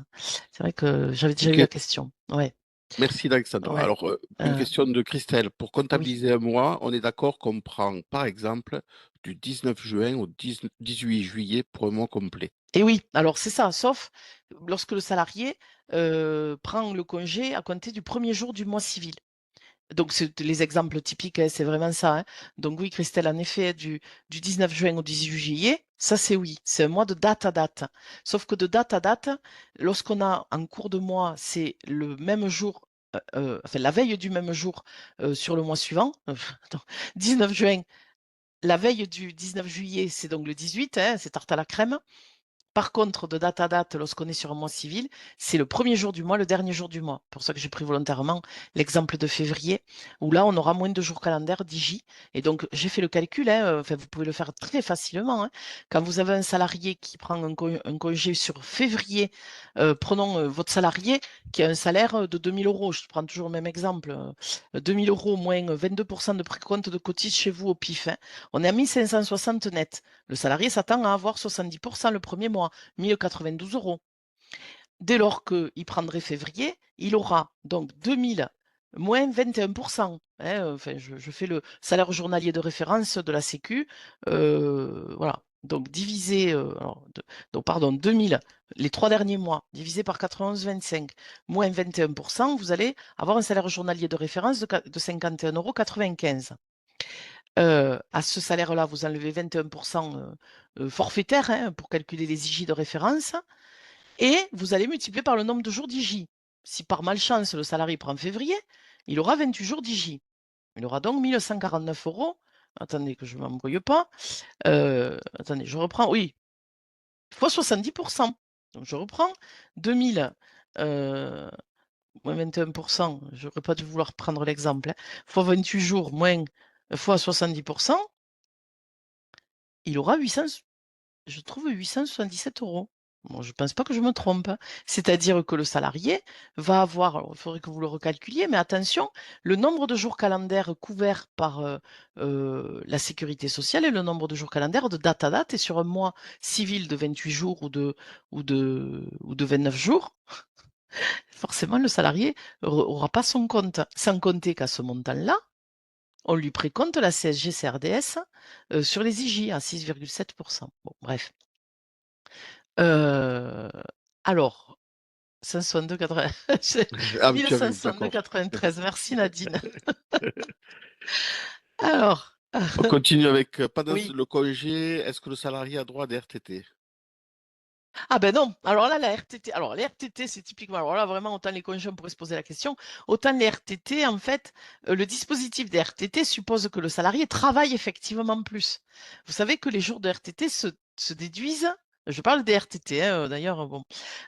C'est vrai que j'avais déjà eu Ok, la question. Ouais, merci Alexandre. ouais, Alors, une euh, question de Christelle. Pour oui. comptabiliser un mois, on est d'accord qu'on prend, par exemple, du 19 juin au 18 juillet pour un mois complet. Et oui, alors c'est ça, sauf lorsque le salarié prend le congé à compter du premier jour du mois civil. Donc, c'est les exemples typiques, hein, c'est vraiment ça, hein. Donc, oui, Christelle, en effet, du 19 juin au 18 juillet, ça, c'est oui. C'est un mois de date à date. Sauf que de date à date, lorsqu'on a en cours de mois, c'est le même jour, enfin, la veille du même jour sur le mois suivant. Attends, 19 juin, la veille du 19 juillet, c'est donc le 18, hein, c'est tarte à la crème. Par contre, de date à date, lorsqu'on est sur un mois civil, c'est le premier jour du mois, le dernier jour du mois. Pour ça que j'ai pris volontairement l'exemple de février, où là, on aura moins de jours calendaires, 10J. Et donc, j'ai fait le calcul, hein, enfin, vous pouvez le faire très facilement, hein. Quand vous avez un salarié qui prend un congé sur février, prenons votre salarié qui a un salaire de 2000 euros. Je prends toujours le même exemple. 2000 euros moins 22% de précompte de cotis chez vous au PIF, hein. On est à 1560 net. Le salarié s'attend à avoir 70% le premier mois, 1092 euros. Dès lors qu'il prendrait février, il aura donc 2000 moins 21%, hein, enfin, je fais le salaire journalier de référence de la Sécu. Voilà. Donc, donc, pardon, 2000, les 3 derniers mois, divisé par 91,25, moins 21%, vous allez avoir un salaire journalier de référence de 51,95 €. À ce salaire-là, vous enlevez 21% forfaitaire, hein, pour calculer les IJ de référence et vous allez multiplier par le nombre de jours d'IJ. Si par malchance le salarié prend février, il aura 28 jours d'IJ. Il aura donc 1149 euros. Attendez que je ne m'embrouille pas. Attendez, je reprends. Oui, fois 70%. Donc je reprends 2000 moins 21%. Je n'aurais pas dû vouloir prendre l'exemple, hein, fois 28 jours moins fois 70%. Il aura 800, je trouve 877 euros. Bon, je ne pense pas que je me trompe, hein. C'est-à-dire que le salarié va avoir, alors il faudrait que vous le recalculiez, mais attention, le nombre de jours calendaires couverts par la sécurité sociale et le nombre de jours calendaires de date à date et sur un mois civil de 28 jours ou de 29 jours, forcément le salarié n'aura pas son compte. Sans compter qu'à ce montant-là, on lui précompte la CSG-CRDS sur les IJ à 6,7%. Bon, bref. Euh, alors, 562,80, Ah, mais tu avais, d'accord. 1562,93. Merci Nadine. Alors, On continue avec, pendant oui. le congé, est-ce que le salarié a droit à des RTT? Ah ben non. Alors là, la RTT. Alors les RTT, c'est typiquement. Alors là, vraiment, autant les congés, on pourrait se poser la question. Autant les RTT, en fait, le dispositif des RTT suppose que le salarié travaille effectivement plus. Vous savez que les jours de RTT se déduisent. Je parle des RTT, hein, d'ailleurs, bon.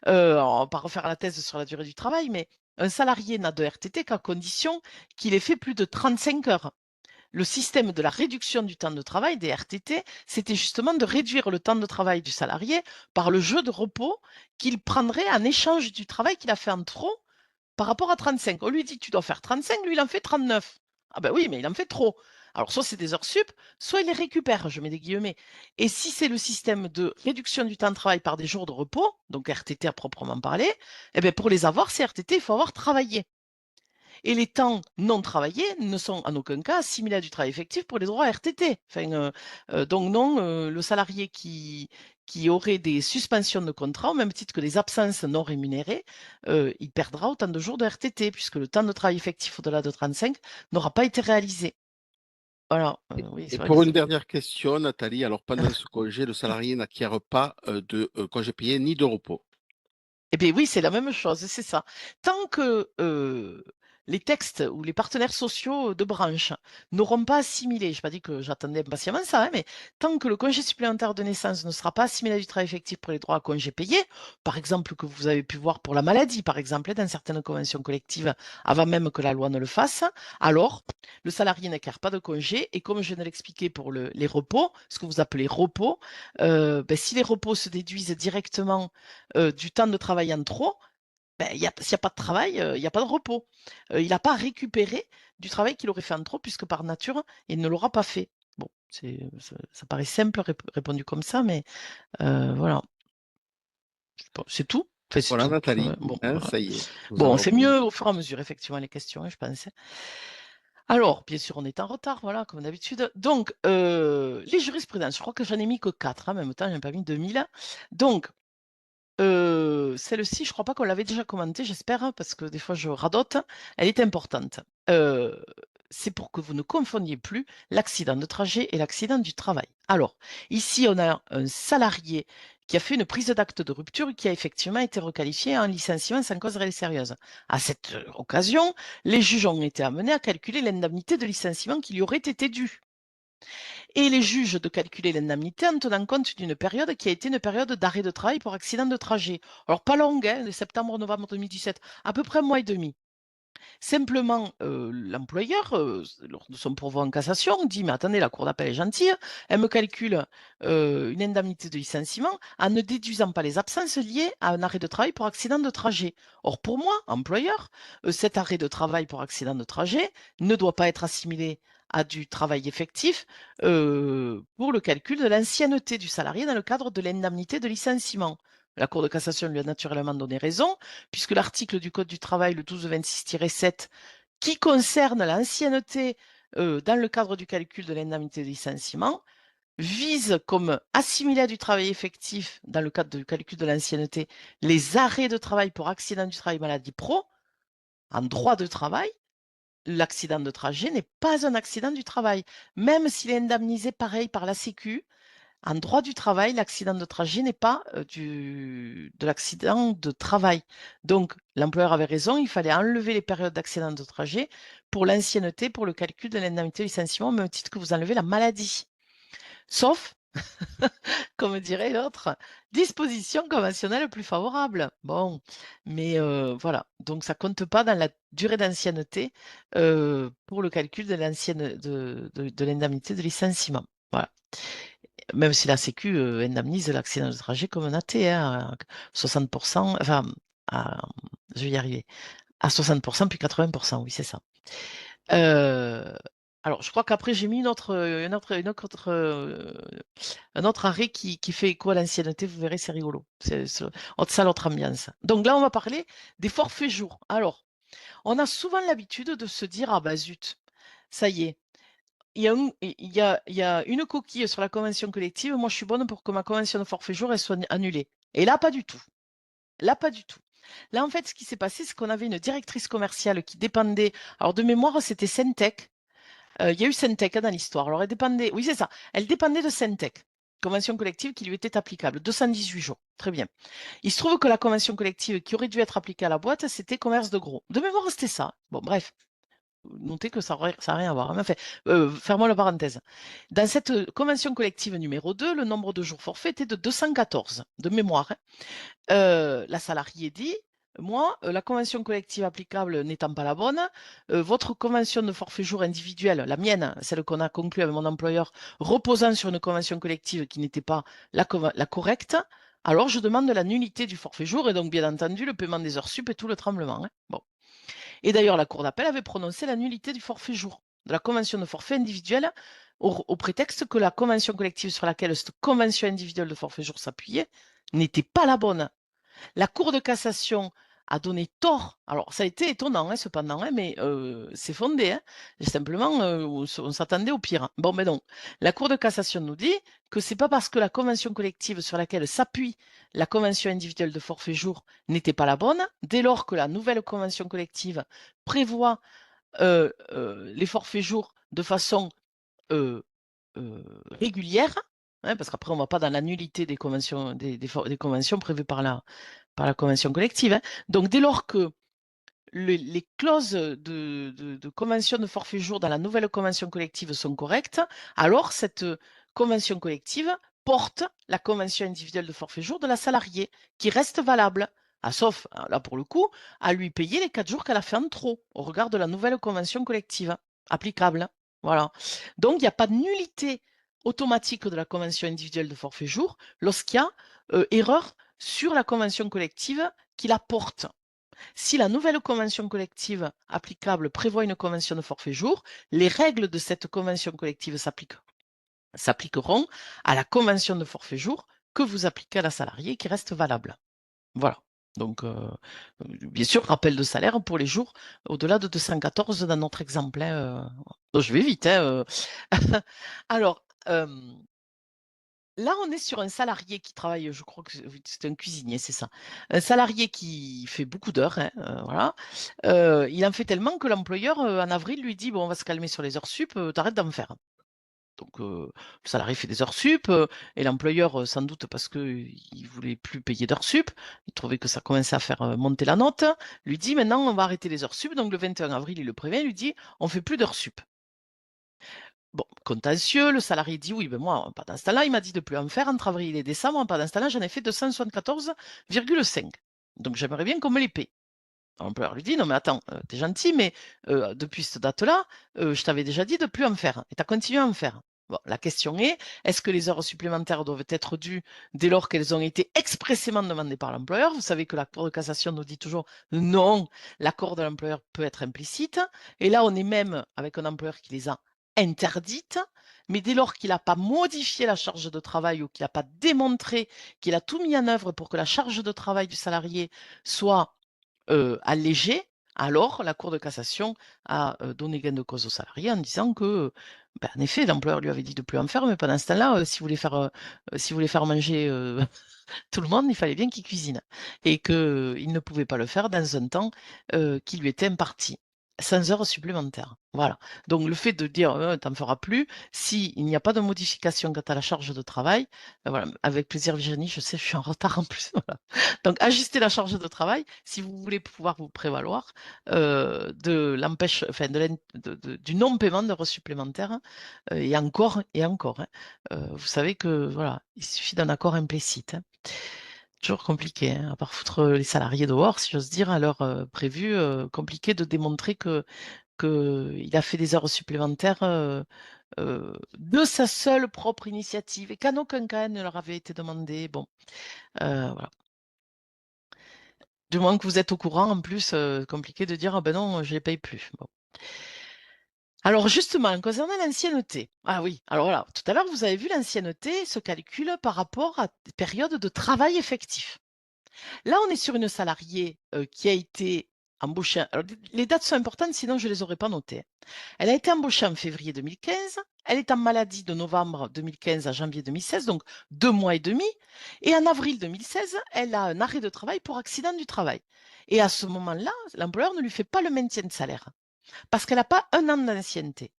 On va pas refaire la thèse sur la durée du travail, mais un salarié n'a de RTT qu'à condition qu'il ait fait plus de 35 heures. Le système de la réduction du temps de travail, des RTT, c'était justement de réduire le temps de travail du salarié par le jeu de repos qu'il prendrait en échange du travail qu'il a fait en trop par rapport à 35. On lui dit, tu dois faire 35, lui, il en fait 39. Ah ben oui, mais il en fait trop. Alors, soit c'est des heures sup, soit il les récupère, je mets des guillemets. Et si c'est le système de réduction du temps de travail par des jours de repos, donc RTT à proprement parler, eh bien pour les avoir, ces RTT, il faut avoir travaillé. Et les temps non travaillés ne sont en aucun cas assimilés à du travail effectif pour les droits RTT. Enfin, donc non, le salarié qui aurait des suspensions de contrat, au même titre que des absences non rémunérées, il perdra autant de jours de RTT, puisque le temps de travail effectif au-delà de 35 n'aura pas été réalisé. Voilà, Et, oui, et c'est vrai que pour une c'est. dernière question, Nathalie, alors pendant ce congé, le salarié n'acquiert pas de congé payé ni de repos. Eh bien oui, c'est la même chose, c'est ça. Tant que les textes ou les partenaires sociaux de branche n'auront pas assimilé, je n'ai pas dit que j'attendais impatiemment ça, hein, mais tant que le congé supplémentaire de naissance ne sera pas assimilé à du travail effectif pour les droits à congé payés, par exemple que vous avez pu voir pour la maladie, par exemple, dans certaines conventions collectives, avant même que la loi ne le fasse, alors le salarié n'acquiert pas de congé et comme je viens de l'expliquer pour les repos, ce que vous appelez repos, ben, si les repos se déduisent directement du temps de travail en trop, ben, s'il n'y a pas de travail, il n'y a pas de repos. Il n'a pas récupéré du travail qu'il aurait fait en trop, puisque par nature, il ne l'aura pas fait. Bon, ça paraît simple répondu comme ça, mais voilà, c'est tout. Enfin, c'est Voilà, tout. Nathalie, Bon, hein, voilà. ça y est, nous Bon, avons c'est répondu. mieux au fur et à mesure, effectivement, les questions, hein, je pense. Alors, bien sûr, on est en retard, voilà, comme d'habitude. Donc, les jurisprudences, je crois que j'en ai mis que 4, en même temps, j'en ai pas mis 2000. Donc, celle-ci, je crois pas qu'on l'avait déjà commentée, j'espère, hein, parce que des fois je radote. Elle est importante. Heu, c'est pour que vous ne confondiez plus l'accident de trajet et l'accident du travail. Alors, ici, on a un salarié qui a fait une prise d'acte de rupture qui a effectivement été requalifié en licenciement sans cause réelle et sérieuse. À cette, occasion, les juges ont été amenés à calculer l'indemnité de licenciement qui lui aurait été due et les juges de calculer l'indemnité en tenant compte d'une période qui a été une période d'arrêt de travail pour accident de trajet. Alors pas longue, hein, de septembre-novembre 2017, à peu près un mois et demi. Simplement, l'employeur, lors de son pourvoi en cassation, dit: «Mais attendez, la cour d'appel est gentille, elle me calcule, une indemnité de licenciement en ne déduisant pas les absences liées à un arrêt de travail pour accident de trajet». Or pour moi, employeur, cet arrêt de travail pour accident de trajet ne doit pas être assimilé à du travail effectif, pour le calcul de l'ancienneté du salarié dans le cadre de l'indemnité de licenciement. La Cour de cassation lui a naturellement donné raison, puisque l'article du Code du travail, le 1226-7, qui concerne l'ancienneté dans le cadre du calcul de l'indemnité de licenciement, vise comme assimilé à du travail effectif, dans le cadre du calcul de l'ancienneté, les arrêts de travail pour accident du travail maladie pro. En droit de travail, l'accident de trajet n'est pas un accident du travail, même s'il est indemnisé pareil par la Sécu. En droit du travail, l'accident de trajet n'est pas de l'accident de travail. Donc, l'employeur avait raison, il fallait enlever les périodes d'accident de trajet pour l'ancienneté, pour le calcul de l'indemnité de licenciement, au même titre que vous enlevez la maladie. Sauf, comme dirait l'autre, disposition conventionnelle plus favorable. Bon, mais voilà. Donc, ça compte pas dans la durée d'ancienneté pour le calcul de de l'indemnité de licenciement. Voilà. Même si la Sécu, indemnise l'accident de trajet comme un athée, hein, à 60, enfin, à je vais y arriver, à 60 puis 80, oui, c'est ça. Heu, alors je crois qu'après j'ai mis un autre arrêt qui fait écho à l'ancienneté, vous verrez, c'est rigolo. C'est ça l'autre ambiance. Donc là, on va parler des forfaits jours. Alors, on a souvent l'habitude de se dire: «Ah bah zut, ça y est, il y a une coquille sur la convention collective. Moi, je suis bonne pour que ma convention de forfait jour, elle soit annulée. Et là, pas du tout. Là, pas du tout. Là, en fait, ce qui s'est passé, c'est qu'on avait une directrice commerciale qui dépendait. Alors, de mémoire, c'était Syntec. Il y a eu Syntec hein, dans l'histoire. Alors, elle dépendait. Oui, c'est ça. Elle dépendait de Syntec. Convention collective qui lui était applicable. 218 jours. Très bien. Il se trouve que la convention collective qui aurait dû être appliquée à la boîte, c'était commerce de gros. De mémoire, c'était ça. Bon, bref. Notez que ça a rien à voir, hein, mais enfin, fermons la parenthèse. Dans cette, convention collective numéro 2, le nombre de jours forfaits était de 214, de mémoire, hein. La salariée dit: «Moi, la convention collective applicable n'étant pas la bonne, votre convention de forfait jour individuelle, la mienne, celle qu'on a conclue avec mon employeur, reposant sur une convention collective qui n'était pas la correcte, alors je demande la nullité du forfait jour et donc bien entendu le paiement des heures sup et tout le tremblement», hein. Bon. Et d'ailleurs, la Cour d'appel avait prononcé la nullité du forfait jour, de la convention de forfait individuel, au prétexte que la convention collective sur laquelle cette convention individuelle de forfait jour s'appuyait n'était pas la bonne. La Cour de cassation a donné tort. Alors, ça a été étonnant, hein, cependant, hein, mais c'est fondé. Hein. Simplement, on s'attendait au pire. Bon, mais non. La Cour de cassation nous dit que c'est pas parce que la convention collective sur laquelle s'appuie la convention individuelle de forfait jour n'était pas la bonne, dès lors que la nouvelle convention collective prévoit les forfaits jours de façon régulière, hein, parce qu'après on ne va pas dans la nullité des conventions, des conventions prévues par la convention collective, hein. Donc dès lors que les clauses de convention de forfait jour dans la nouvelle convention collective sont correctes, alors cette convention collective porte la convention individuelle de forfait jour de la salariée, qui reste valable. Ah, sauf, là pour le coup, à lui payer les 4 jours qu'elle a fait en trop, au regard de la nouvelle convention collective applicable. Voilà. Donc, il n'y a pas de nullité automatique de la convention individuelle de forfait jour lorsqu'il y a erreur sur la convention collective qui la porte. Si la nouvelle convention collective applicable prévoit une convention de forfait jour, les règles de cette convention collective s'appliqueront à la convention de forfait jour que vous appliquez à la salariée qui reste valable. Voilà. Donc, bien sûr, rappel de salaire pour les jours au-delà de 214 dans notre exemple, hein, donc je vais vite, hein, Alors, là, on est sur un salarié qui travaille, je crois que c'est un cuisinier, c'est ça. Un salarié qui fait beaucoup d'heures, hein, voilà. Il en fait tellement que l'employeur, en avril, lui dit: «Bon, on va se calmer sur les heures sup, tu d'en faire». Donc, le salarié fait des heures sup, et l'employeur, sans doute parce qu'il voulait plus payer d'heures sup, il trouvait que ça commençait à faire, monter la note, lui dit: «Maintenant, on va arrêter les heures sup». Donc le 21 avril, il le prévient, il lui dit: «On fait plus d'heures sup». Bon, contentieux, le salarié dit: «Oui, ben moi, pendant ce temps-là, il m'a dit de plus en faire entre avril et décembre. Pendant ce temps-là, j'en ai fait 274,5. Donc j'aimerais bien qu'on me les paie». L'employeur lui dit: «Non mais attends, tu gentil, mais depuis cette date-là, je t'avais déjà dit de plus en faire et tu as continué à en faire». Bon, la question est: est-ce que les heures supplémentaires doivent être dues dès lors qu'elles ont été expressément demandées par l'employeur? Vous savez que la Cour de cassation nous dit toujours: «Non, l'accord de l'employeur peut être implicite», et là, on est même avec un employeur qui les a interdites, mais dès lors qu'il n'a pas modifié la charge de travail ou qu'il n'a pas démontré qu'il a tout mis en œuvre pour que la charge de travail du salarié soit allégé, alors la Cour de cassation a, donné gain de cause au salarié en disant que, ben, en effet, l'employeur lui avait dit de plus en faire, mais pendant ce temps-là, s'il voulait faire manger, tout le monde, il fallait bien qu'il cuisine et qu'il ne pouvait pas le faire dans un temps, qui lui était imparti, sans heures supplémentaires. Voilà. Donc le fait de dire: «Tu en feras plus», s'il n'y a pas de modification quant à la charge de travail, voilà, avec plaisir Virginie, je sais, je suis en retard en plus, voilà. Donc ajuster la charge de travail si vous voulez pouvoir vous prévaloir, de l'empêche enfin du non-paiement d'heures supplémentaires, et encore, hein. Vous savez que voilà, il suffit d'un accord implicite, hein. Toujours compliqué, hein, à part foutre, les salariés dehors, si j'ose dire, à l'heure, prévue, compliqué de démontrer qu'il a fait des heures supplémentaires, de sa seule propre initiative et qu'en aucun cas elles ne leur avait été demandées. Bon, voilà. Du moment que vous êtes au courant en plus, compliqué de dire: «Ah ben non, je les paye plus». Bon. Alors justement, concernant l'ancienneté, ah oui, alors voilà, tout à l'heure vous avez vu l'ancienneté se calcule par rapport à des périodes de travail effectif. Là, on est sur une salariée, qui a été embauchée, alors les dates sont importantes, sinon je les aurais pas notées. Elle a été embauchée en février 2015, elle est en maladie de novembre 2015 à janvier 2016, donc 2 mois et demi, et en avril 2016, elle a un arrêt de travail pour accident du travail, et à ce moment-là, l'employeur ne lui fait pas le maintien de salaire, parce qu'elle a pas 1 an d'ancienneté.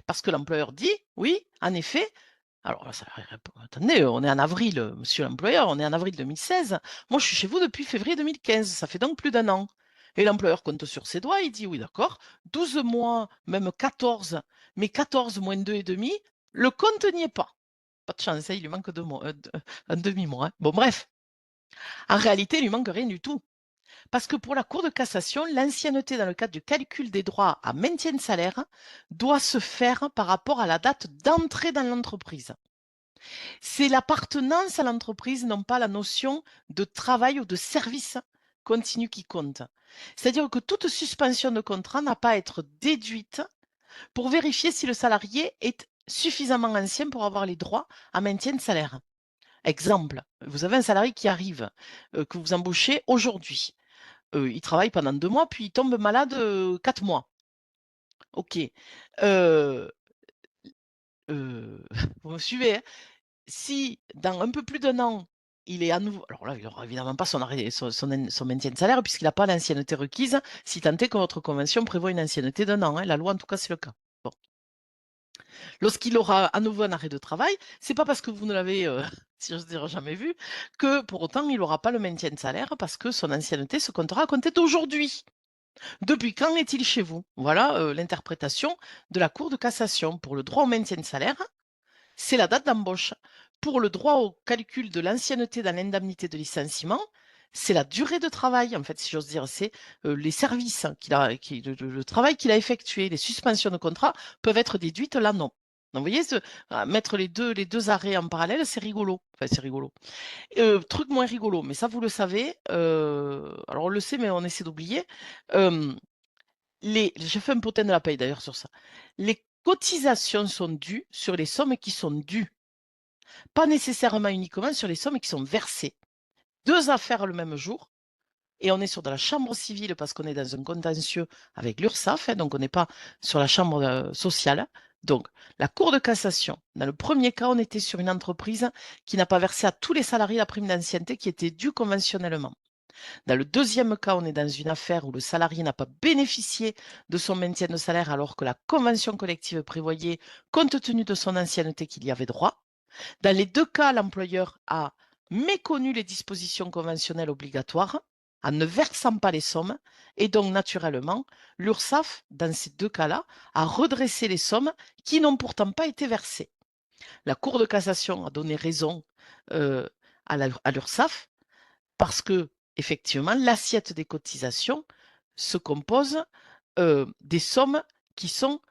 Parce que l'employeur dit: «Oui, en effet». Alors là, ça répond: «Attendez, on est en avril, monsieur l'employeur, on est en avril 2016. Moi, je suis chez vous depuis février 2015, ça fait donc plus d'un an». Et l'employeur compte sur ses doigts, il dit: «Oui, d'accord, 12 mois, même 14, mais 14 moins 2 et demi, le compte n'y est pas». Pas de chance, hein, il lui manque 2 mois, un demi-mois, hein. Bon bref, en réalité, il lui manque rien du tout. Parce que pour la Cour de cassation, l'ancienneté dans le cadre du calcul des droits à maintien de salaire doit se faire par rapport à la date d'entrée dans l'entreprise. C'est l'appartenance à l'entreprise, non pas la notion de travail ou de service continu qui compte. C'est-à-dire que toute suspension de contrat n'a pas à être déduite pour vérifier si le salarié est suffisamment ancien pour avoir les droits à maintien de salaire. Exemple, vous avez un salarié qui arrive, que vous embauchez aujourd'hui. Il travaille pendant 2 mois, puis il tombe malade, 4 mois. OK. Heu, vous me suivez, hein? Si dans un peu plus d'un an, il est à nouveau, alors là, il aura évidemment pas son arrêt son maintien de salaire puisqu'il a pas l'ancienneté requise, si tant est que votre convention prévoit une ancienneté d'1 an, hein. La loi, en tout cas, c'est le cas. Bon. Lorsqu'il aura à nouveau un arrêt de travail, c'est pas parce que vous ne l'avez, si j'ose dire, jamais vu, que pour autant il n'aura pas le maintien de salaire parce que son ancienneté se comptera à compter d'aujourd'hui. Depuis quand est-il chez vous? Voilà, l'interprétation de la Cour de cassation. Pour le droit au maintien de salaire, c'est la date d'embauche. Pour le droit au calcul de l'ancienneté dans l'indemnité de licenciement, c'est la durée de travail, en fait, si j'ose dire. C'est les services le travail qu'il a effectué. Les suspensions de contrat peuvent être déduites là, non. Donc, vous voyez, mettre les deux arrêts en parallèle, c'est rigolo. Enfin, c'est rigolo. Truc moins rigolo, mais ça, vous le savez. Alors, on le sait, mais on essaie d'oublier. Euh, j'ai fait un potin de la paye d'ailleurs sur ça. Les cotisations sont dues sur les sommes qui sont dues, pas nécessairement uniquement sur les sommes qui sont versées. Deux affaires le même jour, et on est sur de la chambre civile parce qu'on est dans un contentieux avec l'URSSAF, hein, donc on n'est pas sur la chambre sociale. Donc, la Cour de cassation, dans le premier cas, on était sur une entreprise qui n'a pas versé à tous les salariés la prime d'ancienneté qui était due conventionnellement. Dans le deuxième cas, on est dans une affaire où le salarié n'a pas bénéficié de son maintien de salaire alors que la convention collective prévoyait, compte tenu de son ancienneté, qu'il y avait droit. Dans les deux cas, l'employeur a méconnu les dispositions conventionnelles obligatoires en ne versant pas les sommes et donc naturellement, l'URSSAF, dans ces deux cas-là, a redressé les sommes qui n'ont pourtant pas été versées. La Cour de cassation a donné raison à l'URSSAF parce que, effectivement, l'assiette des cotisations se compose des sommes qui sont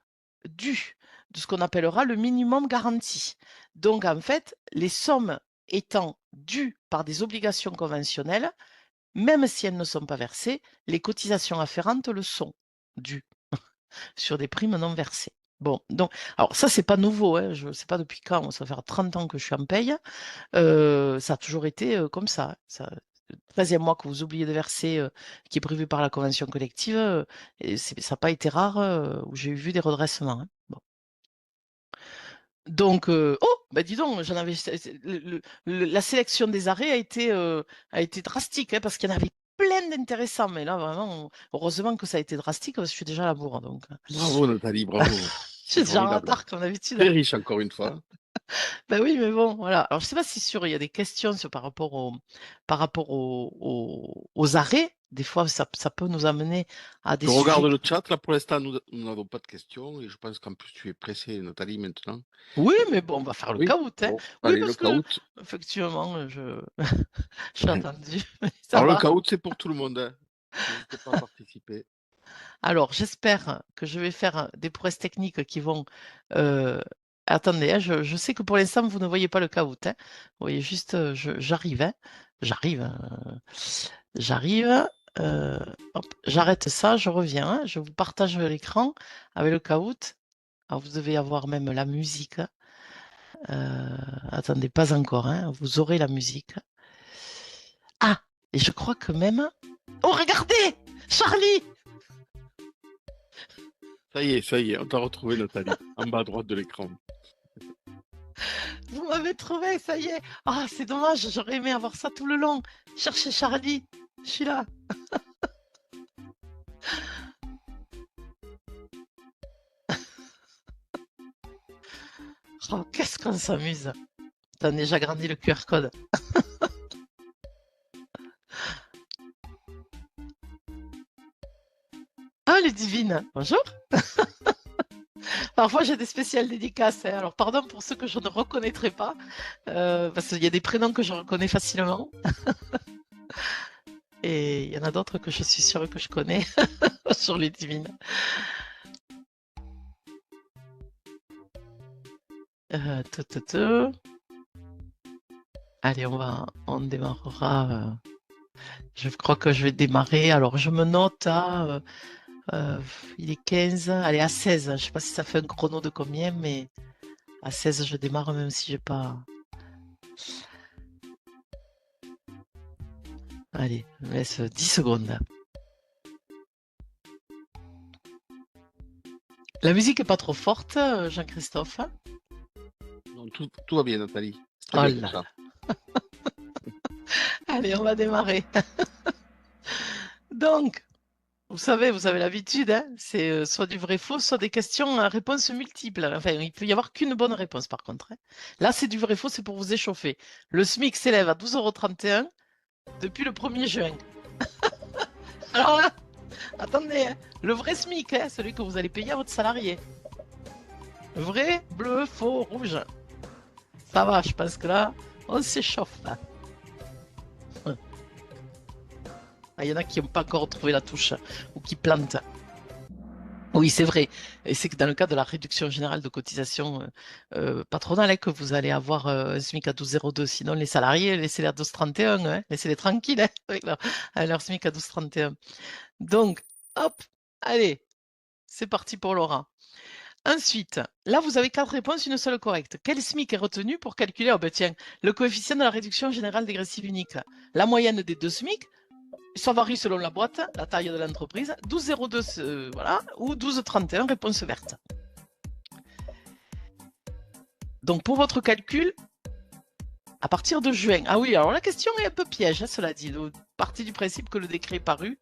dues, de ce qu'on appellera le minimum garanti. Donc, en fait, les sommes étant dues par des obligations conventionnelles, même si elles ne sont pas versées, les cotisations afférentes le sont dues sur des primes non versées. Bon, donc, alors ça, c'est pas nouveau, hein, je ne sais pas depuis quand, ça va faire 30 ans que je suis en paye. Ça a toujours été comme ça. Le 13e mois que vous oubliez de verser, qui est prévu par la convention collective, et ça n'a pas été rare où j'ai vu des redressements, hein. Bon. Donc, oh, bah dis donc, j'en avais, la sélection des arrêts a été drastique, hein, parce qu'il y en avait plein d'intéressants. Mais là, vraiment, heureusement que ça a été drastique, parce que je suis déjà à la bourre. Donc, Bravo Nathalie, bravo. je C'est suis déjà en formidable. retard comme d'habitude, Très hein. riche encore une fois. Ben oui, mais bon, voilà. Alors, je sais pas si sûr, il y a des questions par rapport aux arrêts. Des fois, ça peut nous amener à des Je regarde sujets. le chat, là pour l'instant nous n'avons pas de questions et je pense qu'en plus tu es pressée Nathalie maintenant. Oui, mais bon, on va faire le Oui, caout, hein. bon, Oui, allez, le parce que, caout. effectivement, j'ai attendu, mais ça Alors le va. caout c'est pour tout le monde, hein. N'hésitez pas à participer. Alors, j'espère que je vais faire des prouesses techniques qui vont. euh, Attendez, hein, je sais que pour l'instant, vous ne voyez pas le caout, hein. Vous voyez juste, j'arrive, hein. J'arrive. J'arrive. euh, Hop, j'arrête ça, je reviens, hein. Je vous partage l'écran avec le caout. Alors, vous devez avoir même la musique. Attendez, pas encore, hein. Vous aurez la musique. Ah, et je crois que même. Oh, regardez! Charlie! Ça y est, on t'a retrouvé Nathalie, en bas à droite de l'écran. Vous m'avez trouvé, ça y est. Ah, c'est dommage, j'aurais aimé avoir ça tout le long. Cherchez Charlie. Je suis là. Oh, qu'est-ce qu'on s'amuse. Attendez, j'agrandis le QR code. Ah, les divines. Bonjour. Parfois, j'ai des spéciales dédicaces, hein. Alors, pardon pour ceux que je ne reconnaîtrai pas, parce qu'il y a des prénoms que je reconnais facilement. Et il y en a d'autres que je suis sûre que je connais sur les divines. Tout, tout, tout. Allez, on démarrera. Je crois que je vais démarrer. Alors, je me note à. Il est 15. Allez, à 16. Je ne sais pas si ça fait un chrono de combien, mais à 16, je démarre même si j'ai pas. Allez, je me laisse 10 secondes. La musique est pas trop forte, Jean-Christophe. Donc tout va bien Nathalie, c'est très Oh bien comme là ça. là. Allez, on va démarrer. Donc. Vous avez l'habitude, hein, c'est soit du vrai-faux, soit des questions à réponse multiple. Enfin, il peut y avoir qu'une bonne réponse par contre, hein. Là, c'est du vrai-faux, c'est pour vous échauffer. Le SMIC s'élève à 12,31 € depuis le 1er juin. Alors là, attendez, hein, le vrai SMIC, hein, celui que vous allez payer à votre salarié. Vrai, bleu, faux, rouge. Ça va, je pense que là, on s'échauffe, là. Ah, il y en a qui n'ont pas encore trouvé la touche ou qui plantent. Oui, c'est vrai. Et c'est que dans le cadre de la réduction générale de cotisation patronale, hein, que vous allez avoir un SMIC à 12,02. Sinon, les salariés, laissez-les à 12,31, hein. Laissez-les tranquilles, hein, avec leur SMIC à 12,31. Donc, hop, allez, c'est parti pour Laura. Ensuite, là, vous avez 4 réponses, une seule correcte. Quel SMIC est retenu pour calculer, oh ben tiens, le coefficient de la réduction générale dégressive unique? La moyenne des deux SMIC, ça varie selon la boîte, la taille de l'entreprise. 12,02, voilà, ou 12,31, réponse verte. Donc, pour votre calcul, à partir de juin. Ah oui, alors la question est un peu piège, hein, cela dit. Partie du principe que le décret est paru.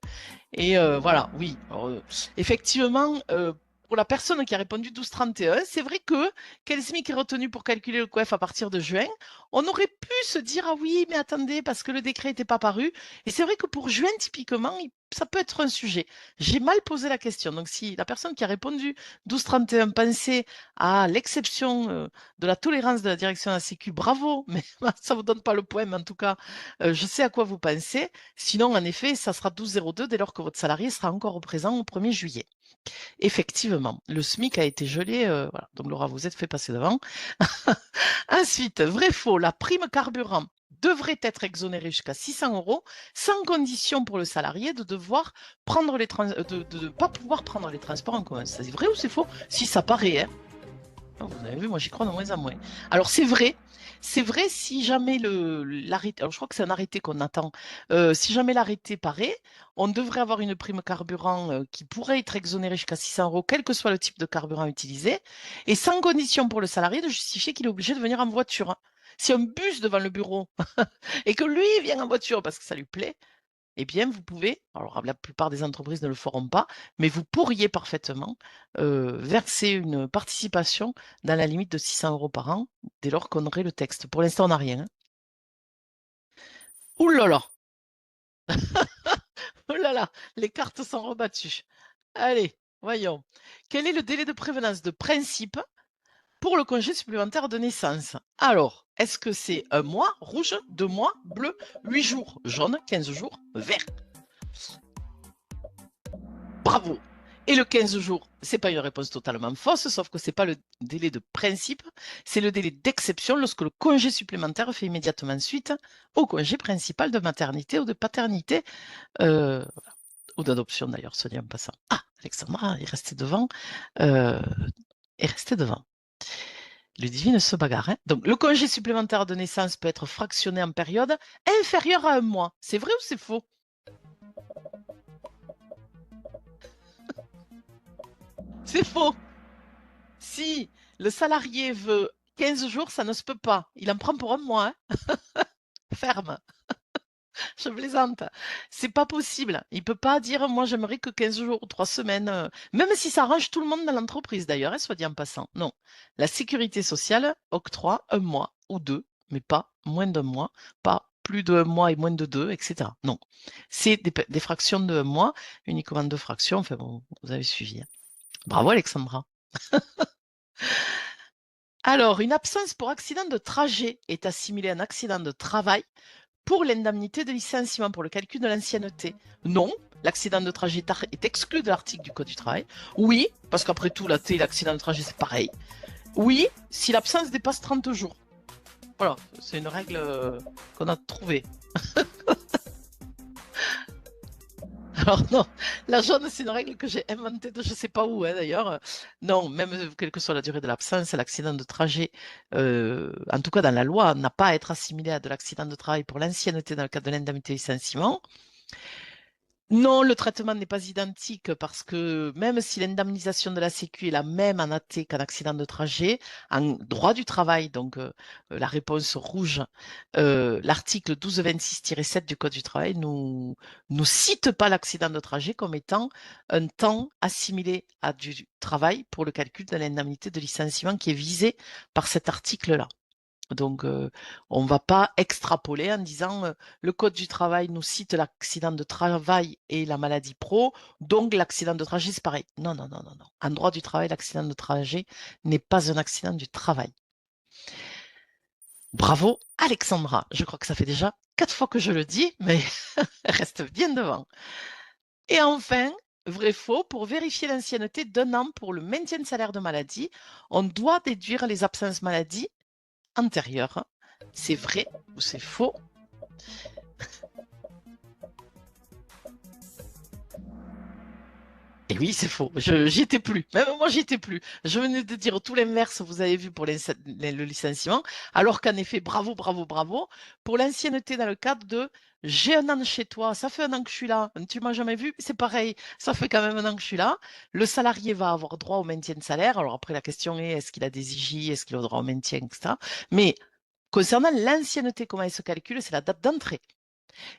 Et voilà, oui. Alors, effectivement, pour la personne qui a répondu 12,31, c'est vrai que quel SMIC est retenu pour calculer le coef à partir de juin? On aurait pu se dire, ah oui, mais attendez, parce que le décret n'était pas paru. Et c'est vrai que pour juin, typiquement, ça peut être un sujet. J'ai mal posé la question. Donc, si la personne qui a répondu 12,31 pensait à l'exception de la tolérance de la direction de la Sécu, bravo, mais ça ne vous donne pas le point, mais en tout cas, je sais à quoi vous pensez. Sinon, en effet, ça sera 12,02 dès lors que votre salarié sera encore présent au 1er juillet. Effectivement, le SMIC a été gelé. Voilà. Donc, Laura, vous êtes fait passer devant. Ensuite, vrai faux, la prime carburant devrait être exonérée jusqu'à 600 € sans condition pour le salarié de devoir prendre de ne pas pouvoir prendre les transports en commun. C'est vrai ou c'est faux? Si ça paraît, hein. Oh, vous avez vu, moi j'y crois de moins en moins. Alors c'est vrai si jamais l'arrêté, alors je crois que c'est un arrêté qu'on attend, si jamais l'arrêté paraît, on devrait avoir une prime carburant qui pourrait être exonérée jusqu'à 600 €, quel que soit le type de carburant utilisé, et sans condition pour le salarié de justifier qu'il est obligé de venir en voiture, hein. Si un bus devant le bureau et que lui vient en voiture parce que ça lui plaît, eh bien, vous pouvez, alors la plupart des entreprises ne le feront pas, mais vous pourriez parfaitement verser une participation dans la limite de 600 € par an, dès lors qu'on aurait le texte. Pour l'instant, on n'a rien, hein. Ouh là là, oh là là, les cartes sont rebattues. Allez, voyons. Quel est le délai de prévenance de principe pour le congé supplémentaire de naissance? Alors, est-ce que c'est un mois, rouge, 2 mois, bleu, 8 jours, jaune, 15 jours, vert? Bravo. Et le 15 jours, c'est pas une réponse totalement fausse, sauf que c'est pas le délai de principe, c'est le délai d'exception lorsque le congé supplémentaire fait immédiatement suite au congé principal de maternité ou de paternité, voilà. Ou d'adoption d'ailleurs, soit dit en passant. Ah, Alexandra est restée devant, euh, est restée devant. Le divine se bagarre, hein. Donc, le congé supplémentaire de naissance peut être fractionné en période inférieure à un mois. C'est vrai ou c'est faux? C'est faux. Si le salarié veut 15 jours, ça ne se peut pas. Il en prend pour un mois, hein. Ferme. Je plaisante. C'est pas possible. Il peut pas dire, moi, j'aimerais que 15 jours ou 3 semaines, même si ça arrange tout le monde dans l'entreprise, d'ailleurs, hein, soit dit en passant. Non. La sécurité sociale octroie un mois ou deux, mais pas moins d'un mois, pas plus d'un mois et moins de deux, etc. Non. C'est des fractions de un mois, uniquement deux fractions. Enfin bon, vous avez suivi, hein. Bravo, Alexandra. Alors, une absence pour accident de trajet est assimilée à un accident de travail pour l'indemnité de licenciement pour le calcul de l'ancienneté. Non, l'accident de trajet est exclu de l'article du Code du travail. Oui, parce qu'après tout, la T, l'accident de trajet, c'est pareil. Oui, si l'absence dépasse 30 jours. Voilà, c'est une règle qu'on a trouvée. Alors non, la jaune, c'est une règle que j'ai inventée de je ne sais pas où, hein, d'ailleurs. Non, même quelle que soit la durée de l'absence, l'accident de trajet, en tout cas dans la loi, n'a pas à être assimilé à de l'accident de travail pour l'ancienneté dans le cadre de l'indemnité de licenciement. Non, le traitement n'est pas identique parce que même si l'indemnisation de la Sécu est la même en AT qu'en accident de trajet, en droit du travail, donc la réponse rouge, l'article 1226-7 du Code du travail nous cite pas l'accident de trajet comme étant un temps assimilé à du travail pour le calcul de l'indemnité de licenciement qui est visé par cet article-là. Donc, on ne va pas extrapoler en disant le Code du travail nous cite l'accident de travail et la maladie pro, donc l'accident de trajet, c'est pareil. Non, non, non, non, non. En droit du travail, l'accident de trajet n'est pas un accident du travail. Bravo, Alexandra. Je crois que ça fait déjà 4 fois que je le dis, mais elle reste bien devant. Et enfin, vrai-faux, pour vérifier l'ancienneté d'un an pour le maintien de salaire de maladie, on doit déduire les absences maladie antérieures. C'est vrai ou c'est faux? Et oui, c'est faux. J'y étais plus. Même moi, j'y étais plus. Je venais de dire tout l'inverse, vous avez vu pour le licenciement, alors qu'en effet, bravo, bravo, bravo, pour l'ancienneté dans le cadre de j'ai un an chez toi, ça fait un an que je suis là, tu m'as jamais vu, c'est pareil, ça fait quand même un an que je suis là. Le salarié va avoir droit au maintien de salaire. Alors après, la question est, est-ce qu'il a des IJ, est-ce qu'il a droit au maintien, etc. Mais concernant l'ancienneté, comment elle se calcule, c'est la date d'entrée.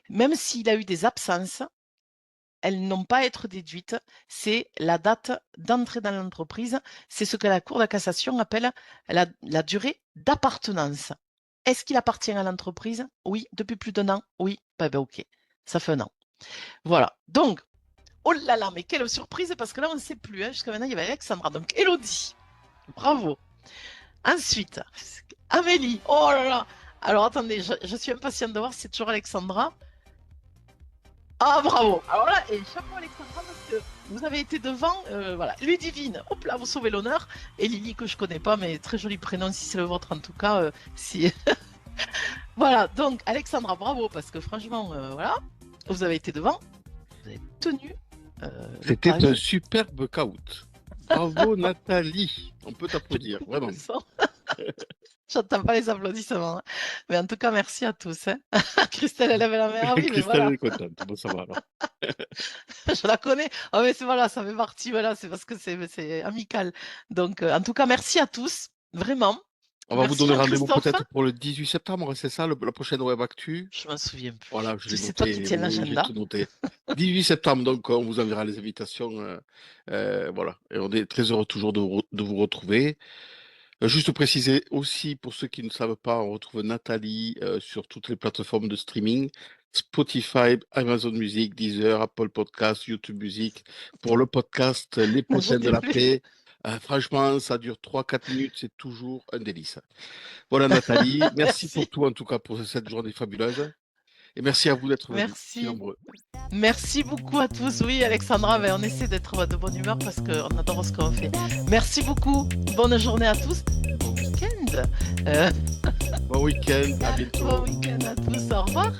Même s'il a eu des absences, elles n'ont pas à être déduites. C'est la date d'entrée dans l'entreprise. C'est ce que la Cour de cassation appelle la durée d'appartenance. Est-ce qu'il appartient à l'entreprise? Oui. Depuis plus d'un an? Oui. Ben, ok. Ça fait un an. Voilà. Donc, oh là là, mais quelle surprise, parce que là, on ne sait plus. Hein. Jusqu'à maintenant, il y avait Alexandra. Donc, Elodie. Bravo. Ensuite, Amélie. Oh là là. Alors, attendez, je suis impatiente de voir si c'est toujours Alexandra. Ah, bravo! Alors là, et chapeau Alexandra, parce que vous avez été devant, voilà. Ludivine, hop là, vous sauvez l'honneur. Et Lily, que je connais pas, mais très joli prénom, si c'est le vôtre en tout cas. Si... voilà, donc Alexandra, bravo, parce que franchement, voilà, vous avez été devant, vous avez tenu le C'était un pari. superbe caout. Bravo Nathalie. On peut t'applaudir, vraiment. J'entends pas les applaudissements. Hein. Mais en tout cas, merci à tous. Hein. Christelle, elle avait la main. Ah oui, mais Christelle voilà. est contente. Bon, ça va alors. Je la connais. Ah mais c'est voilà, ça fait partie, voilà, c'est parce que c'est amical. Donc, en tout cas, merci à tous, vraiment. On va vous Merci donner rendez-vous Jean-Christophe. peut-être pour le 18 septembre, c'est ça, la prochaine Web Actu? Je m'en souviens plus. Voilà, je l'ai C'est toi qui noté, tiens oui, j'ai l'agenda. tout noté. 18 septembre, donc on vous enverra les invitations. Voilà, et on est très heureux toujours de vous retrouver. Juste préciser aussi, pour ceux qui ne savent pas, on retrouve Nathalie sur toutes les plateformes de streaming, Spotify, Amazon Music, Deezer, Apple Podcast, YouTube Music. Pour le podcast Les Je potins de n'ai la plus. paix, franchement, ça dure 3-4 minutes, c'est toujours un délice. Voilà Nathalie, merci pour Merci. tout en tout cas pour cette journée fabuleuse. Et merci à vous d'être venus, si Merci. nombreux. Merci beaucoup à tous. Oui, Alexandra, ben, on essaie d'être de bonne humeur parce qu'on adore ce qu'on fait. Merci beaucoup. Bonne journée à tous. Bon week-end. Euh, Bon week-end, à bon bientôt. week-end à tous. Au revoir.